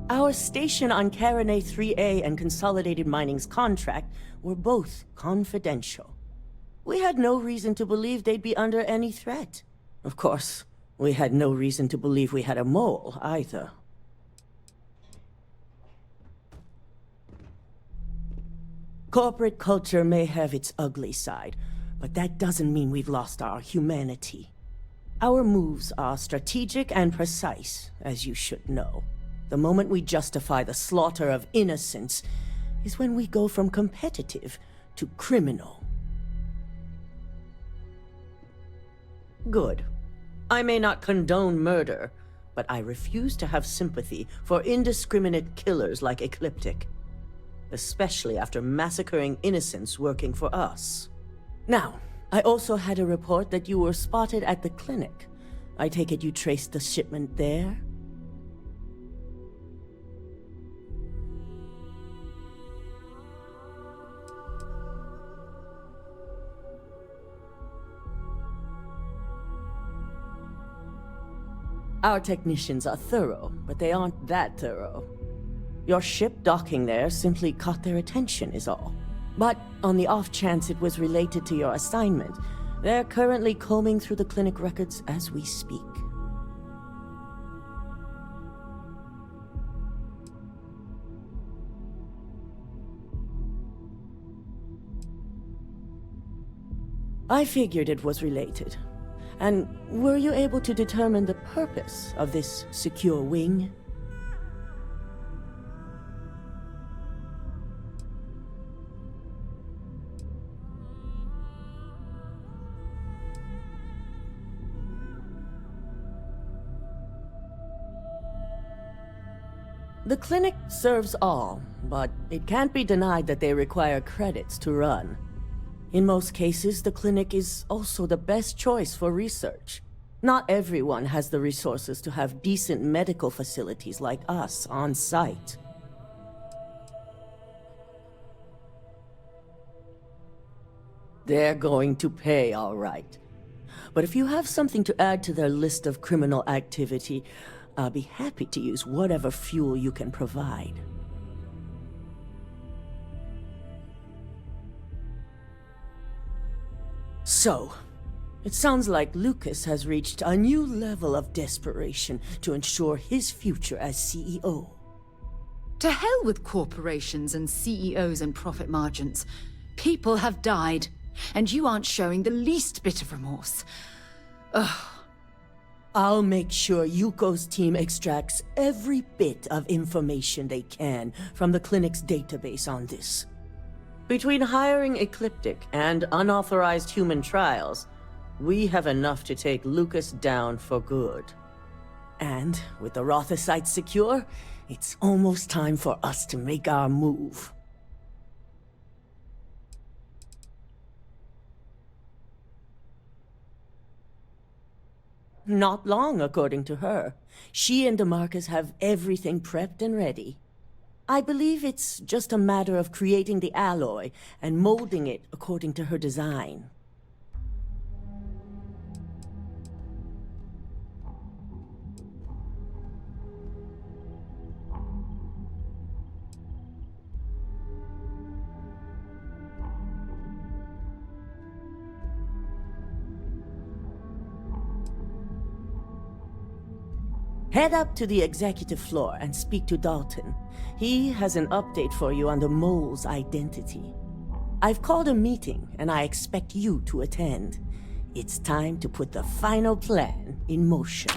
Our station on Carinae 3A and Consolidated Mining's contract were both confidential. We had no reason to believe they'd be under any threat. Of course, we had no reason to believe we had a mole, either. Corporate culture may have its ugly side, but that doesn't mean we've lost our humanity. Our moves are strategic and precise, as you should know. The moment we justify the slaughter of innocents is when we go from competitive to criminal. Good. I may not condone murder, but I refuse to have sympathy for indiscriminate killers like Ecliptic, especially after massacring innocents working for us. Now, I also had a report that you were spotted at the clinic. I take it you traced the shipment there? Our technicians are thorough, but they aren't that thorough. Your ship docking there simply caught their attention is all. But on the off chance it was related to your assignment, they're currently combing through the clinic records as we speak. I figured it was related. And were you able to determine the purpose of this secure wing? The clinic serves all, but it can't be denied that they require credits to run. In most cases, the clinic is also the best choice for research. Not everyone has the resources to have decent medical facilities like us on site. They're going to pay, all right. But if you have something to add to their list of criminal activity, I'll be happy to use whatever fuel you can provide. So, it sounds like Lucas has reached a new level of desperation to ensure his future as CEO. To hell with corporations and CEOs and profit margins. People have died, and you aren't showing the least bit of remorse. Ugh. I'll make sure Yuko's team extracts every bit of information they can from the clinic's database on this. Between hiring Ecliptic and unauthorized human trials, we have enough to take Lucas down for good. And with the Rothicite secure, it's almost time for us to make our move. Not long, according to her. She and DeMarcus have everything prepped and ready. I believe it's just a matter of creating the alloy and molding it according to her design. Head up to the executive floor and speak to Dalton. He has an update for you on the mole's identity. I've called a meeting, and I expect you to attend. It's time to put the final plan in motion.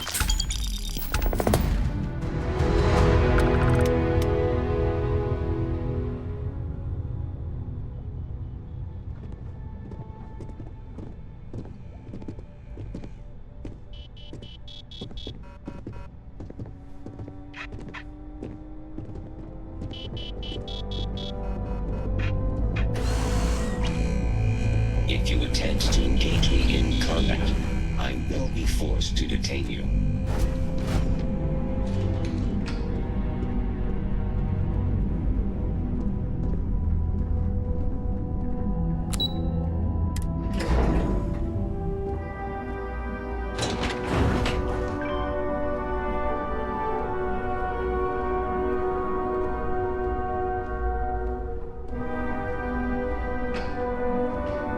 If you attempt to engage me in combat, I will be forced to detain you.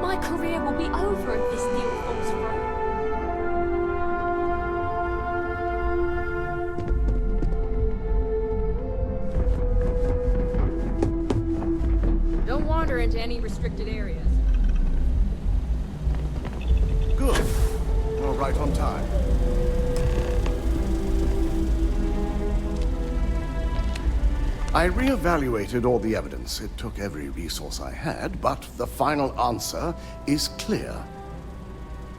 My career will be over if this deal falls through. Don't wander into any restricted areas. Good. You're right on time. I re-evaluated all the evidence. It took every resource I had, but the final answer is clear.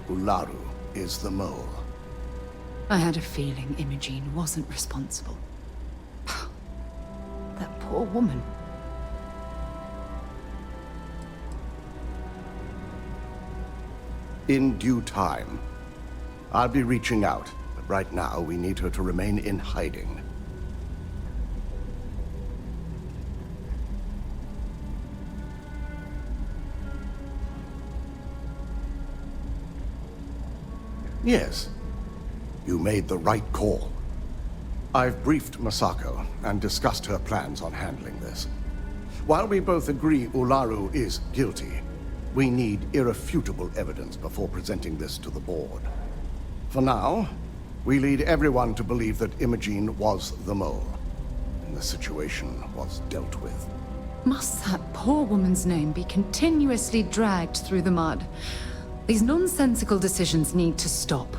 Ularu is the mole. I had a feeling Imogene wasn't responsible. That poor woman. In due time. I'll be reaching out, but right now we need her to remain in hiding. Yes, you made the right call. I've briefed Masako and discussed her plans on handling this. While we both agree Ularu is guilty, we need irrefutable evidence before presenting this to the board. For now, we lead everyone to believe that Imogene was the mole, and the situation was dealt with. Must that poor woman's name be continuously dragged through the mud? These nonsensical decisions need to stop.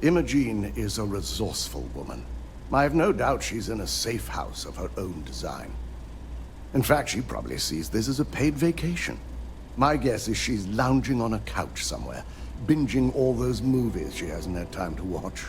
Imogene is a resourceful woman. I have no doubt she's in a safe house of her own design. In fact, she probably sees this as a paid vacation. My guess is she's lounging on a couch somewhere, binging all those movies she hasn't had time to watch.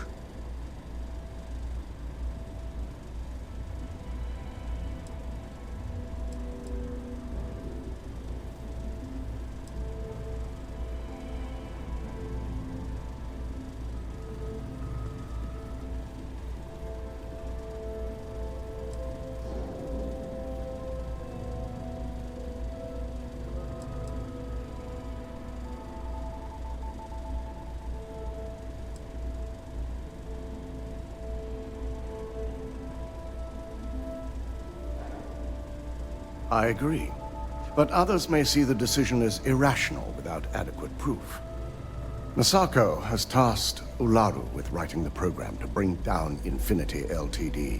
I agree. But others may see the decision as irrational without adequate proof. Masako has tasked Ularu with writing the program to bring down Infinity Ltd.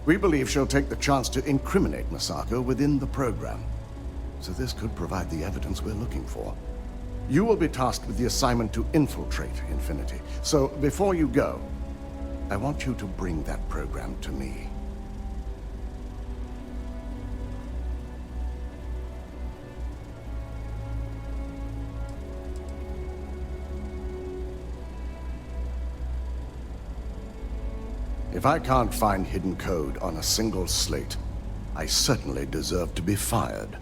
We believe she'll take the chance to incriminate Masako within the program. So this could provide the evidence we're looking for. You will be tasked with the assignment to infiltrate Infinity. So, before you go, I want you to bring that program to me. If I can't find hidden code on a single slate, I certainly deserve to be fired.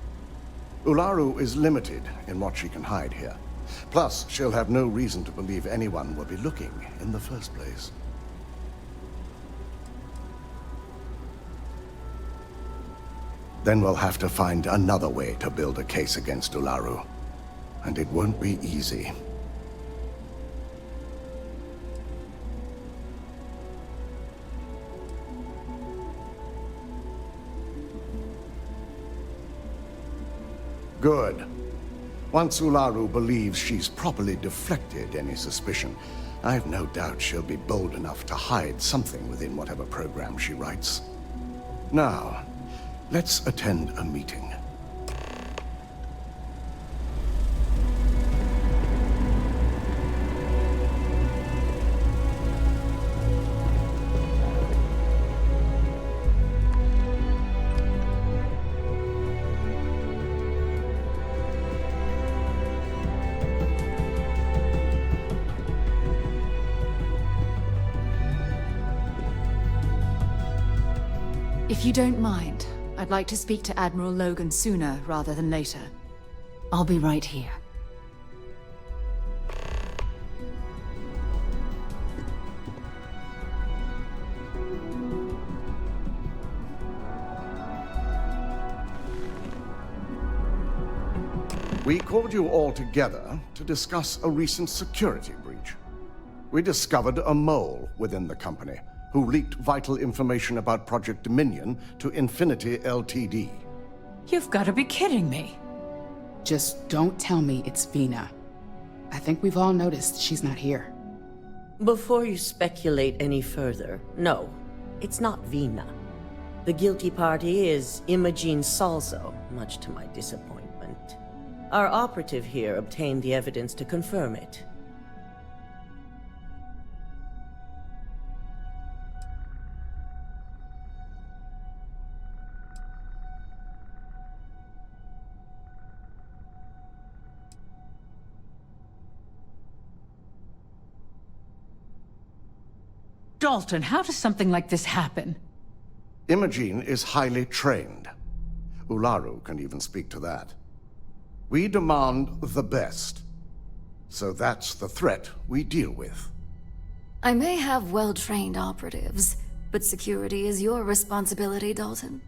Ularu is limited in what she can hide here. Plus, she'll have no reason to believe anyone will be looking in the first place. Then we'll have to find another way to build a case against Ularu. And it won't be easy. Good. Once Ularu believes she's properly deflected any suspicion, I've no doubt she'll be bold enough to hide something within whatever program she writes. Now, let's attend a meeting. If you don't mind, I'd like to speak to Admiral Logan sooner rather than later. I'll be right here. We called you all together to discuss a recent security breach. We discovered a mole within the company who leaked vital information about Project Dominion to Infinity Ltd. You've got to be kidding me. Just don't tell me it's Veena. I think we've all noticed she's not here. Before you speculate any further, no, it's not Veena. The guilty party is Imogene Salzo, much to my disappointment. Our operative here obtained the evidence to confirm it. Dalton, how does something like this happen? Imogene is highly trained. Ularu can even speak to that. We demand the best. So that's the threat we deal with. I may have well-trained operatives, but security is your responsibility, Dalton.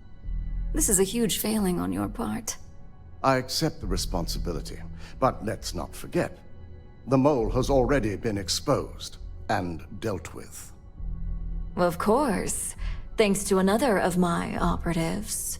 This is a huge failing on your part. I accept the responsibility, but let's not forget. The mole has already been exposed and dealt with. Of course, thanks to another of my operatives.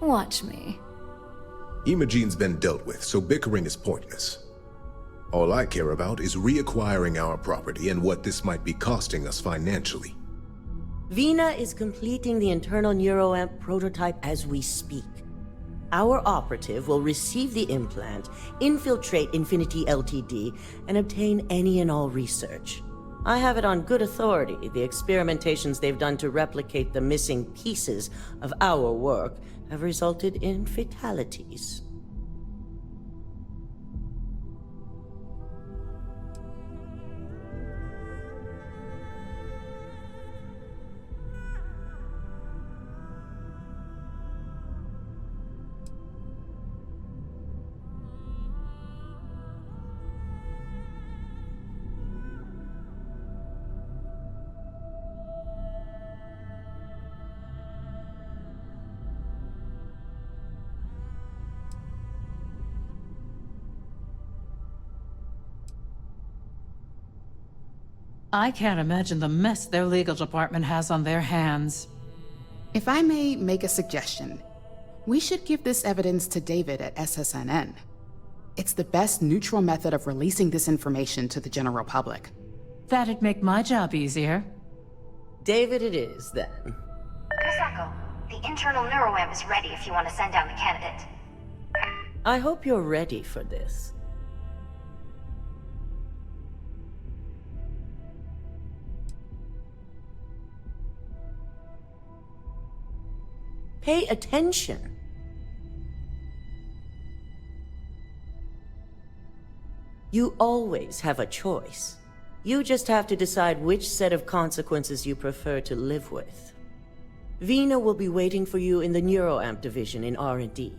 Watch me. Imogene's been dealt with, so bickering is pointless. All I care about is reacquiring our property and what this might be costing us financially. Veena is completing the internal Neuroamp prototype as we speak. Our operative will receive the implant, infiltrate Infinity Ltd, and obtain any and all research. I have it on good authority the experimentations they've done to replicate the missing pieces of our work have resulted in fatalities. I can't imagine the mess their legal department has on their hands. If I may make a suggestion, we should give this evidence to David at SSNN. It's the best neutral method of releasing this information to the general public. That'd make my job easier. David it is, then. Masako, the internal Neuroamp is ready if you want to send down the candidate. I hope you're ready for this. Pay attention. You always have a choice. You just have to decide which set of consequences you prefer to live with. Veena will be waiting for you in the Neuroamp division in R&D.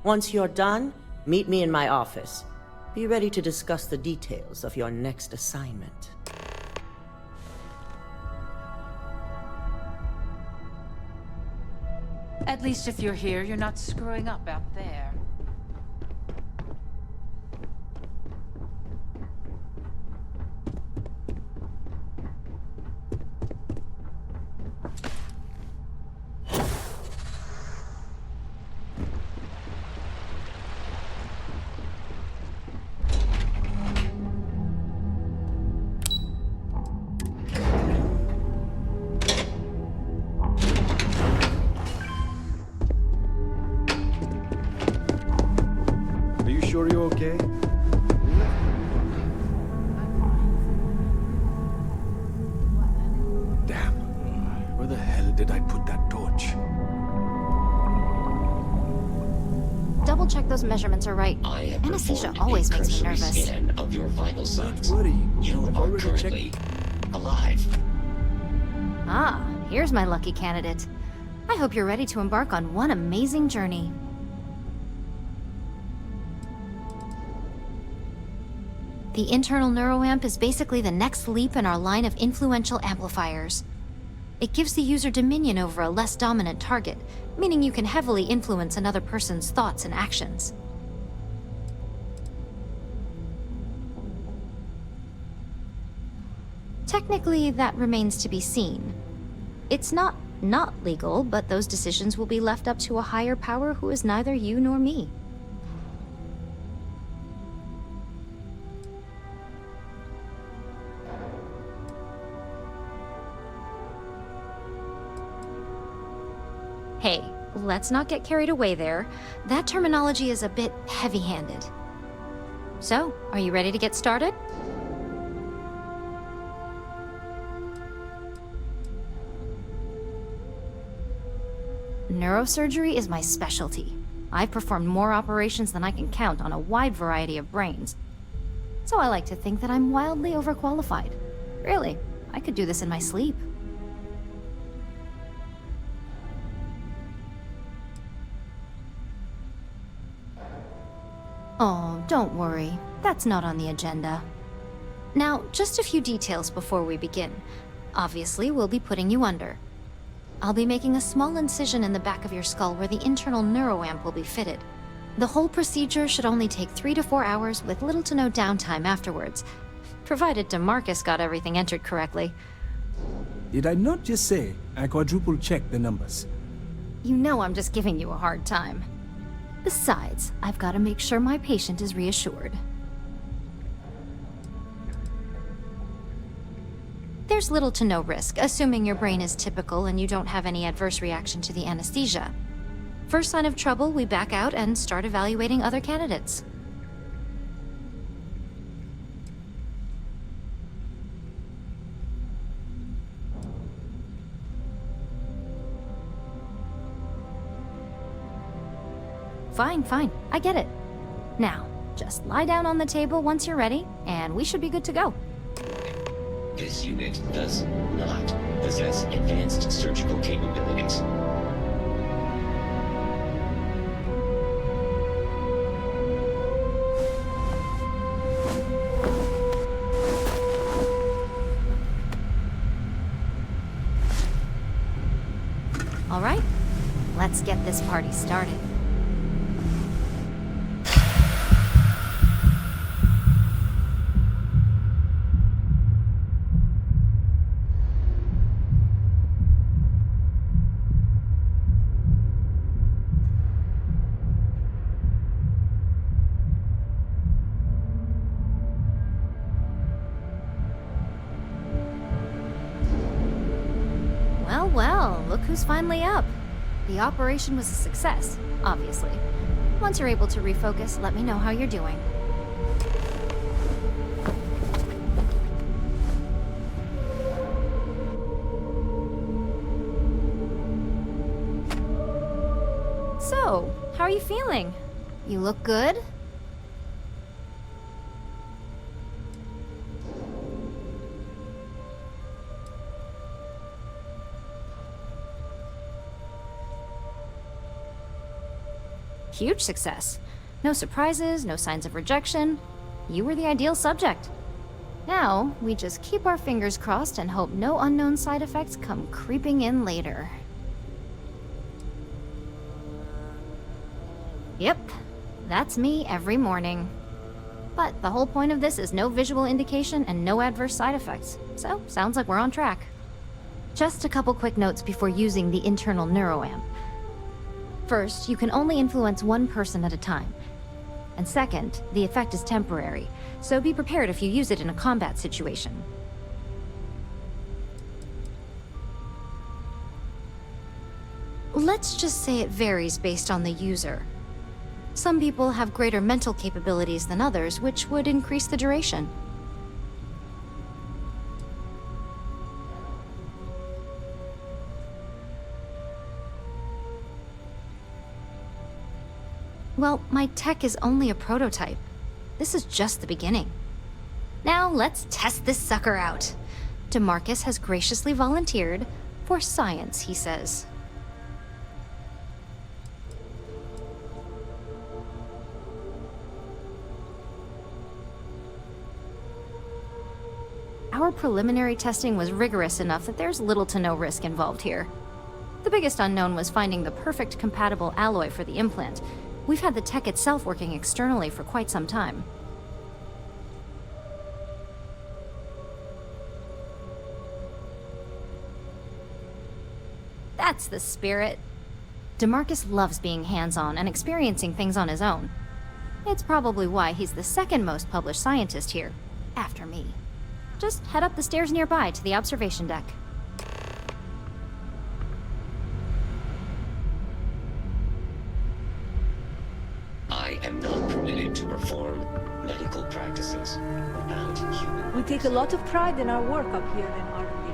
Once you're done, meet me in my office. Be ready to discuss the details of your next assignment. At least if you're here, you're not screwing up out there. Sure you're okay? Damn. Where the hell did I put that torch? Double check those measurements are right. Anesthesia always makes me nervous. Scan of your vital signs. What are You are currently alive. Ah, here's my lucky candidate. I hope you're ready to embark on one amazing journey. The internal Neuroamp is basically the next leap in our line of influential amplifiers. It gives the user dominion over a less dominant target, meaning you can heavily influence another person's thoughts and actions. Technically, that remains to be seen. It's not legal, but those decisions will be left up to a higher power who is neither you nor me. Hey, let's not get carried away there. That terminology is a bit heavy-handed. So, are you ready to get started? Neurosurgery is my specialty. I've performed more operations than I can count on a wide variety of brains. So I like to think that I'm wildly overqualified. Really, I could do this in my sleep. Oh, don't worry. That's not on the agenda. Now, just a few details before we begin. Obviously, we'll be putting you under. I'll be making a small incision in the back of your skull where the internal Neuroamp will be fitted. The whole procedure should only take 3 to 4 hours with little to no downtime afterwards, provided DeMarcus got everything entered correctly. Did I not just say I quadruple checked the numbers? You know I'm just giving you a hard time. Besides, I've got to make sure my patient is reassured. There's little to no risk, assuming your brain is typical and you don't have any adverse reaction to the anesthesia. First sign of trouble, we back out and start evaluating other candidates. Fine, I get it. Now, just lie down on the table once you're ready, and we should be good to go. This unit does not possess advanced surgical capabilities. All right, let's get this party started. well, look who's finally up. The operation was a success, obviously. Once you're able to refocus, let me know how you're doing. So, how are you feeling? You look good? Huge success. No surprises, no signs of rejection. You were the ideal subject. Now, we just keep our fingers crossed and hope no unknown side effects come creeping in later. Yep, that's me every morning. But the whole point of this is no visual indication and no adverse side effects, so sounds like we're on track. Just a couple quick notes before using the internal Neuroamp. First, you can only influence one person at a time. And second, the effect is temporary, so be prepared if you use it in a combat situation. Let's just say it varies based on the user. Some people have greater mental capabilities than others, which would increase the duration. Well, my tech is only a prototype. This is just the beginning. Now, let's test this sucker out. DeMarcus has graciously volunteered for science, he says. Our preliminary testing was rigorous enough that there's little to no risk involved here. The biggest unknown was finding the perfect compatible alloy for the implant. We've had the tech itself working externally for quite some time. That's the spirit. DeMarcus loves being hands-on and experiencing things on his own. It's probably why he's the second most published scientist here, after me. Just head up the stairs nearby to the observation deck. I am not permitted to perform medical practices without human. We take a lot of pride in our work up here in R&D.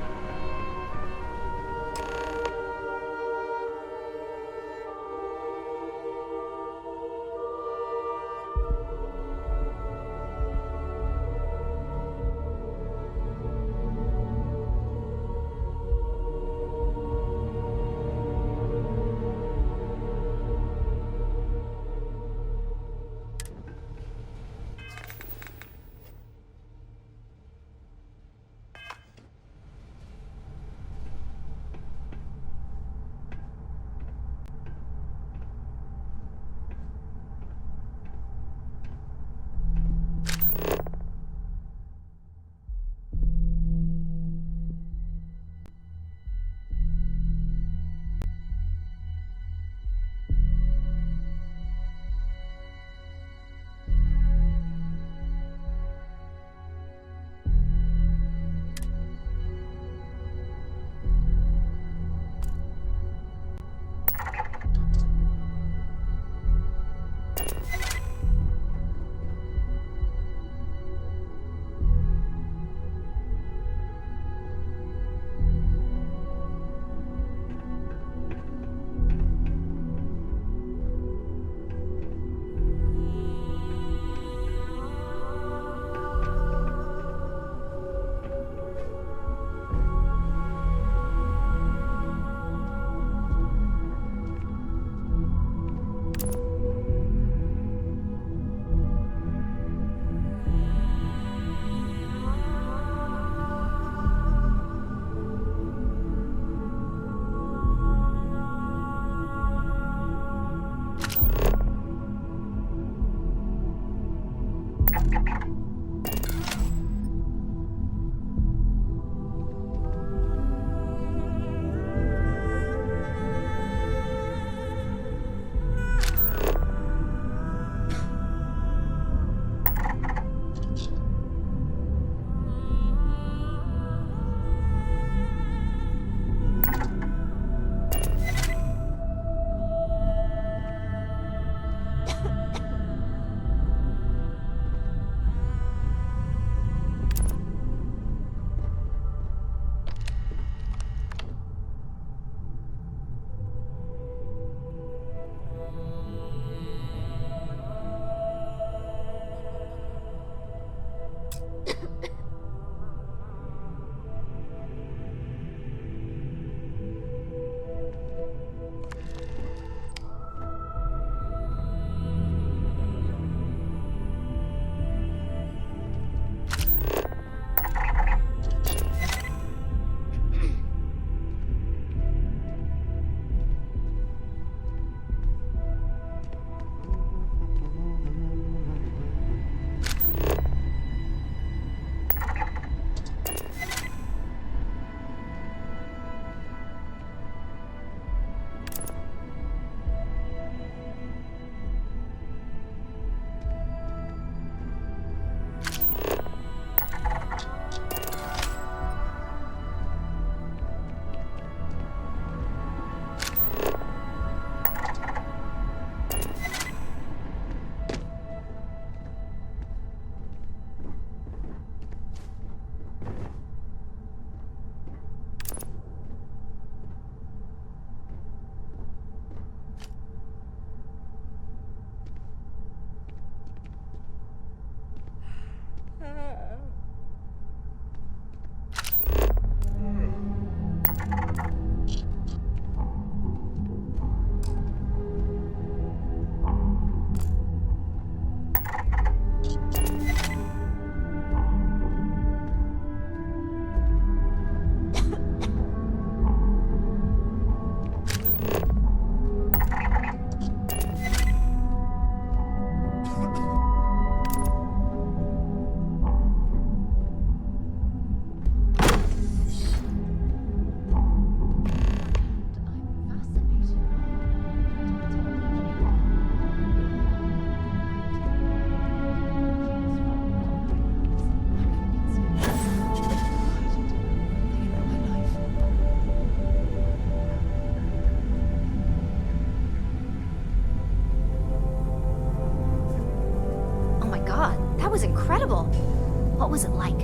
was it like?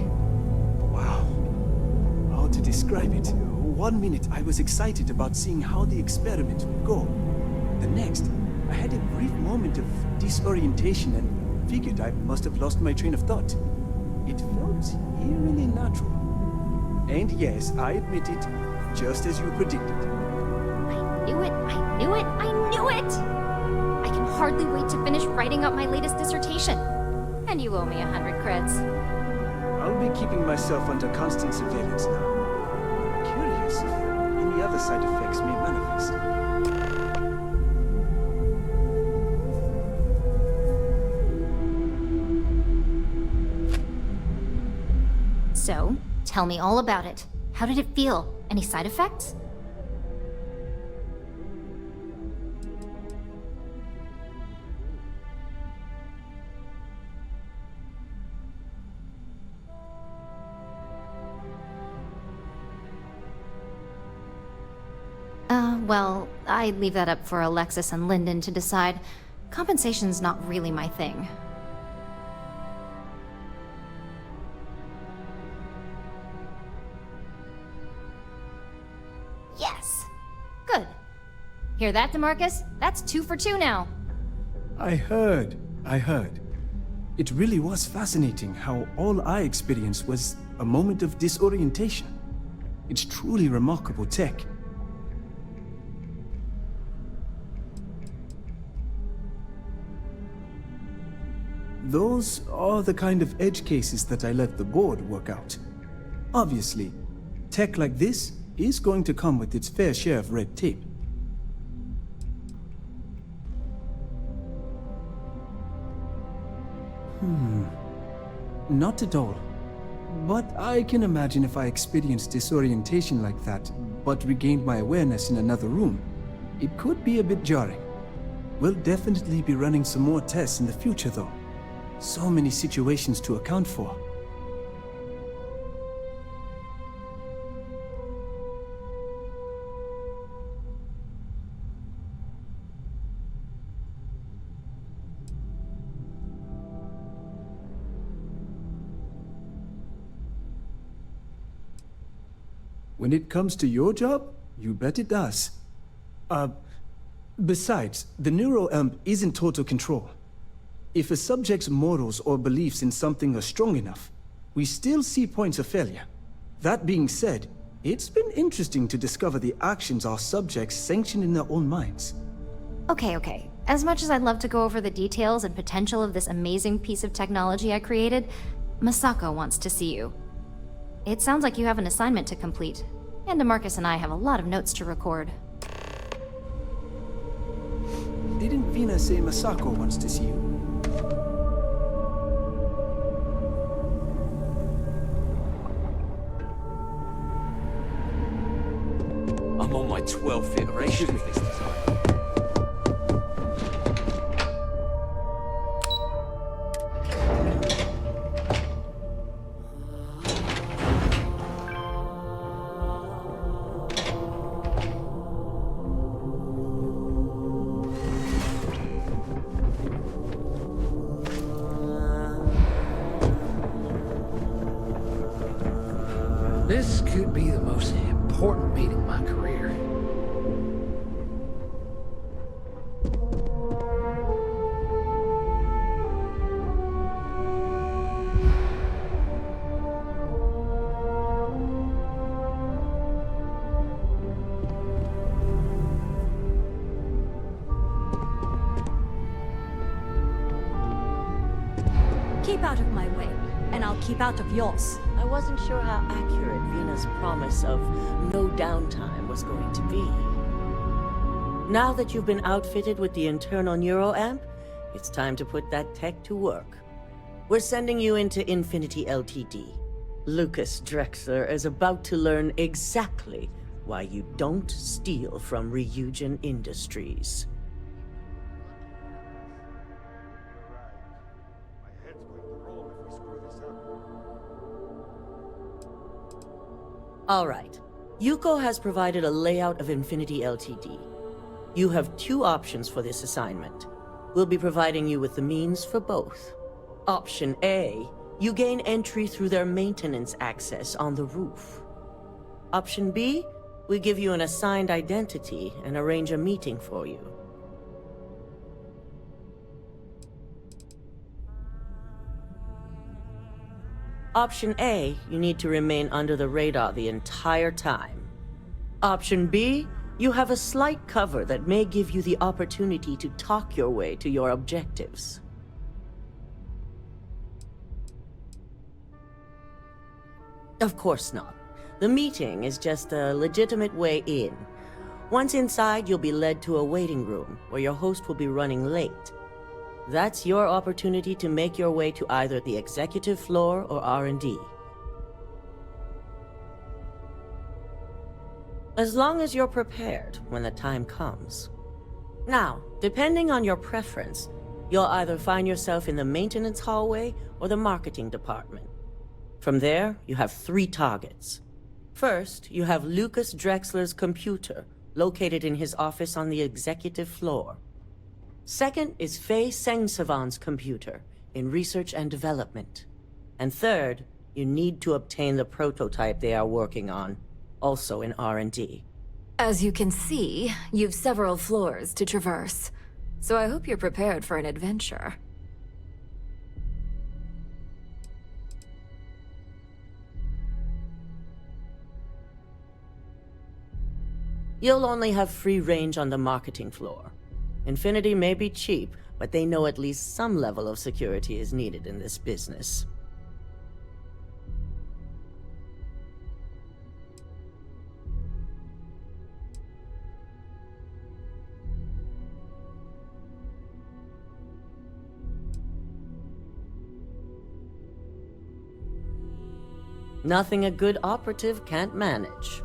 Wow. How to describe it? 1 minute I was excited about seeing how the experiment would go. The next, I had a brief moment of disorientation and figured I must have lost my train of thought. It felt eerily natural. And yes, I admit it, just as you predicted. I knew it! I knew it! I knew it! I can hardly wait to finish writing up my latest dissertation. And you owe me 100 creds. I'll be keeping myself under constant surveillance now. Curious if any other side effects may manifest. So, tell me all about it. How did it feel? Any side effects? Well, I'd leave that up for Alexis and Lyndon to decide. Compensation's not really my thing. Yes! Good. Hear that, DeMarcus? That's 2 for 2 now. I heard. It really was fascinating how all I experienced was a moment of disorientation. It's truly remarkable tech. Those are the kind of edge cases that I let the board work out. Obviously, tech like this is going to come with its fair share of red tape. Not at all. But I can imagine if I experienced disorientation like that, but regained my awareness in another room, it could be a bit jarring. We'll definitely be running some more tests in the future, though. So many situations to account for. When it comes to your job, you bet it does. Besides, the Neuroamp isn't total control. If a subject's morals or beliefs in something are strong enough, we still see points of failure. That being said, it's been interesting to discover the actions our subjects sanction in their own minds. Okay. As much as I'd love to go over the details and potential of this amazing piece of technology I created, Masako wants to see you. It sounds like you have an assignment to complete, and DeMarcus and I have a lot of notes to record. Didn't Veena say Masako wants to see you? I'm on my 12th iteration of this design. This could be the most important meeting of my career. Keep out of my way, and I'll keep out of yours. I wasn't sure how accurate Veena's promise of no downtime was going to be. Now that you've been outfitted with the internal Neuroamp, it's time to put that tech to work. We're sending you into Infinity Ltd. Lucas Drexler is about to learn exactly why you don't steal from Ryujin Industries. All right. Yuko has provided a layout of Infinity Ltd. You have 2 options for this assignment. We'll be providing you with the means for both. Option A you gain entry through their maintenance access on the roof. Option B, we give you an assigned identity and arrange a meeting for you. Option A, you need to remain under the radar the entire time. Option B, you have a slight cover that may give you the opportunity to talk your way to your objectives. Of course not. The meeting is just a legitimate way in. Once inside, you'll be led to a waiting room, where your host will be running late. That's your opportunity to make your way to either the executive floor or R&D. As long as you're prepared when the time comes. Now, depending on your preference, you'll either find yourself in the maintenance hallway or the marketing department. From there, you have 3 targets. First, you have Lucas Drexler's computer, located in his office on the executive floor. Second is Faye Sengsavan's computer, in research and development. And third, you need to obtain the prototype they are working on, also in R&D. As you can see, you've several floors to traverse, so I hope you're prepared for an adventure. You'll only have free range on the marketing floor. Infinity may be cheap, but they know at least some level of security is needed in this business. Nothing a good operative can't manage.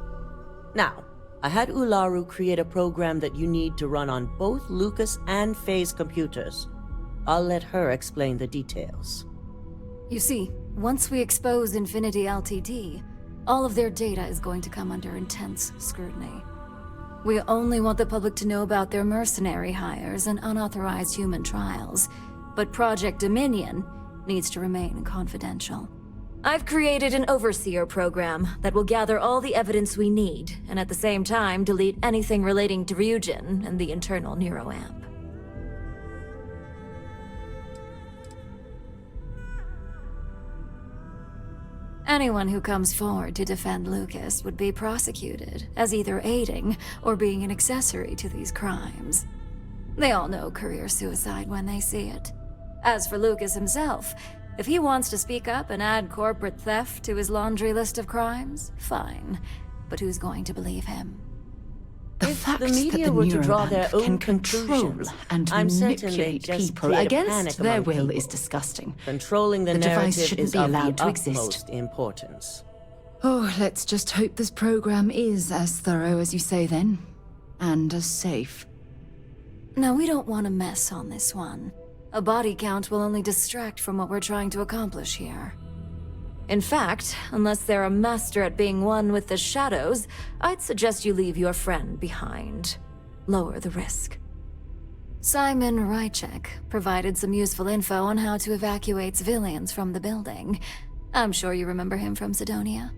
Now, I had Ularu create a program that you need to run on both Lucas and Faye's computers. I'll let her explain the details. You see, once we expose Infinity Ltd, all of their data is going to come under intense scrutiny. We only want the public to know about their mercenary hires and unauthorized human trials, but Project Dominion needs to remain confidential. I've created an overseer program that will gather all the evidence we need, and at the same time delete anything relating to Ryujin and the internal Neuroamp. Anyone who comes forward to defend Lucas would be prosecuted as either aiding or being an accessory to these crimes. They all know career suicide when they see it. As for Lucas himself, if he wants to speak up and add corporate theft to his laundry list of crimes, fine. But who's going to believe him? If the media were to draw their own conclusions, and I'm certain they'd manipulate just people create a against panic their among will people. is disgusting. Controlling the The device narrative shouldn't is be of allowed the to exist. utmost importance. Oh, let's just hope this program is as thorough as you say then. And as safe. No, we don't want to mess on this one. A body count will only distract from what we're trying to accomplish here. In fact, unless they're a master at being one with the shadows, I'd suggest you leave your friend behind. Lower the risk. Simon Rychek provided some useful info on how to evacuate civilians from the building. I'm sure you remember him from Sidonia.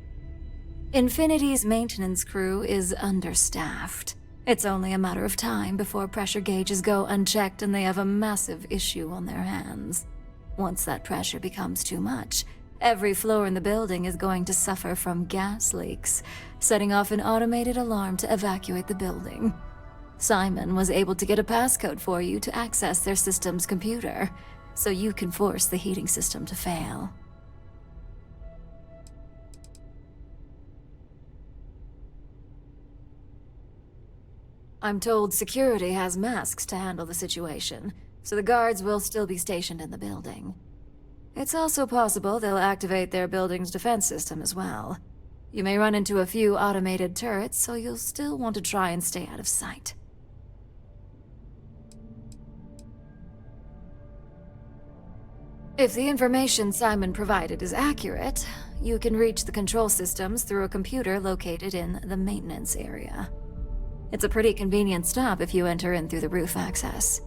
Infinity's maintenance crew is understaffed. It's only a matter of time before pressure gauges go unchecked and they have a massive issue on their hands. Once that pressure becomes too much, every floor in the building is going to suffer from gas leaks, setting off an automated alarm to evacuate the building. Simon was able to get a passcode for you to access their system's computer, so you can force the heating system to fail. I'm told security has masks to handle the situation, so the guards will still be stationed in the building. It's also possible they'll activate their building's defense system as well. You may run into a few automated turrets, so you'll still want to try and stay out of sight. If the information Simon provided is accurate, you can reach the control systems through a computer located in the maintenance area. It's a pretty convenient stop if you enter in through the roof access.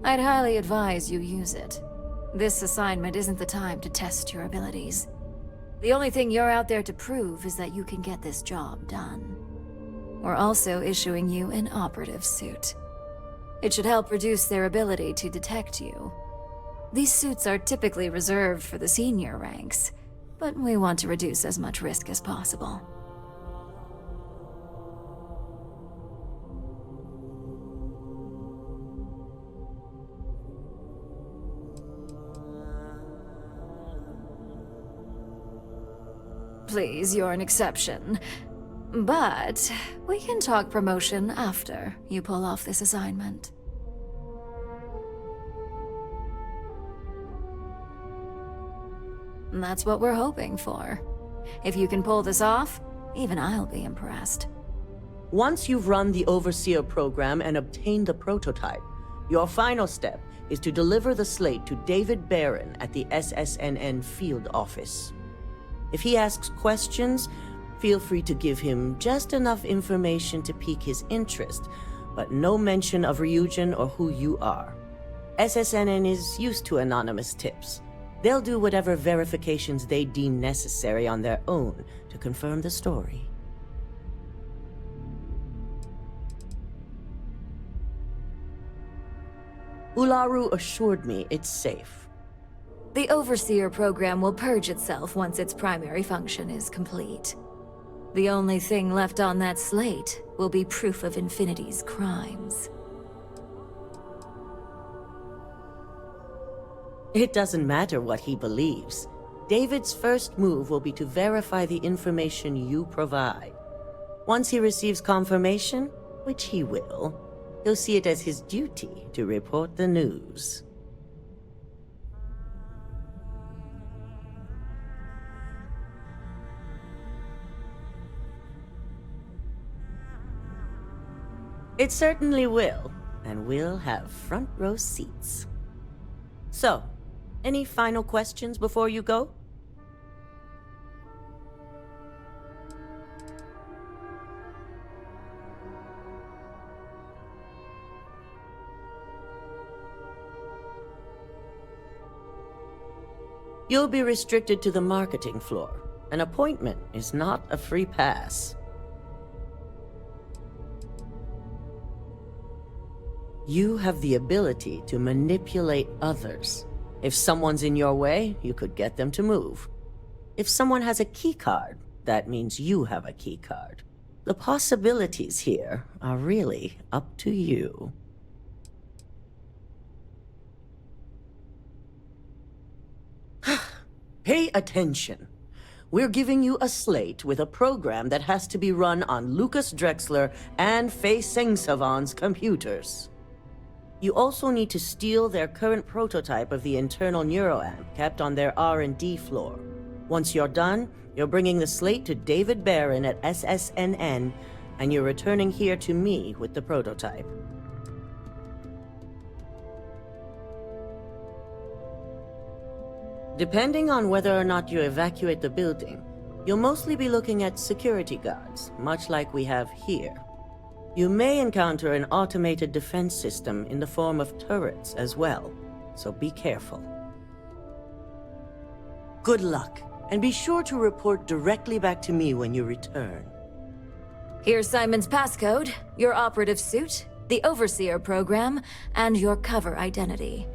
I'd highly advise you use it. This assignment isn't the time to test your abilities. The only thing you're out there to prove is that you can get this job done. We're also issuing you an operative suit. It should help reduce their ability to detect you. These suits are typically reserved for the senior ranks, but we want to reduce as much risk as possible. Please, you're an exception. But we can talk promotion after you pull off this assignment. And that's what we're hoping for. If you can pull this off, even I'll be impressed. Once you've run the Overseer program and obtained the prototype, your final step is to deliver the slate to David Barron at the SSNN field office. If he asks questions, feel free to give him just enough information to pique his interest, but no mention of Ryujin or who you are. SSNN is used to anonymous tips. They'll do whatever verifications they deem necessary on their own to confirm the story. Ularu assured me it's safe. The Overseer program will purge itself once its primary function is complete. The only thing left on that slate will be proof of Infinity's crimes. It doesn't matter what he believes. David's first move will be to verify the information you provide. Once he receives confirmation, which he will, he'll see it as his duty to report the news. It certainly will, and we'll have front row seats. So, any final questions before you go? You'll be restricted to the marketing floor. An appointment is not a free pass. You have the ability to manipulate others. If someone's in your way, you could get them to move. If someone has a keycard, that means you have a keycard. The possibilities here are really up to you. Pay attention. We're giving you a slate with a program that has to be run on Lucas Drexler and Fei Sengsavan's computers. You also need to steal their current prototype of the internal Neuroamp kept on their R&D floor. Once you're done, you're bringing the slate to David Barron at SSNN, and you're returning here to me with the prototype. Depending on whether or not you evacuate the building, you'll mostly be looking at security guards, much like we have here. You may encounter an automated defense system in the form of turrets as well, so be careful. Good luck, and be sure to report directly back to me when you return. Here's Simon's passcode, your operative suit, the Overseer program, and your cover identity.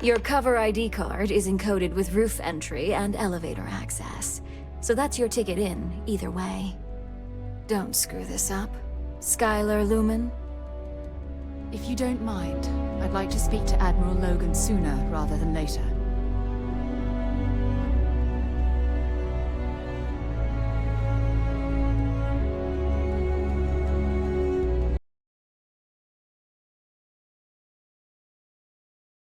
Your cover ID card is encoded with roof entry and elevator access, so that's your ticket in, either way. Don't screw this up. Skylar Lumen? If you don't mind, I'd like to speak to Admiral Logan sooner rather than later.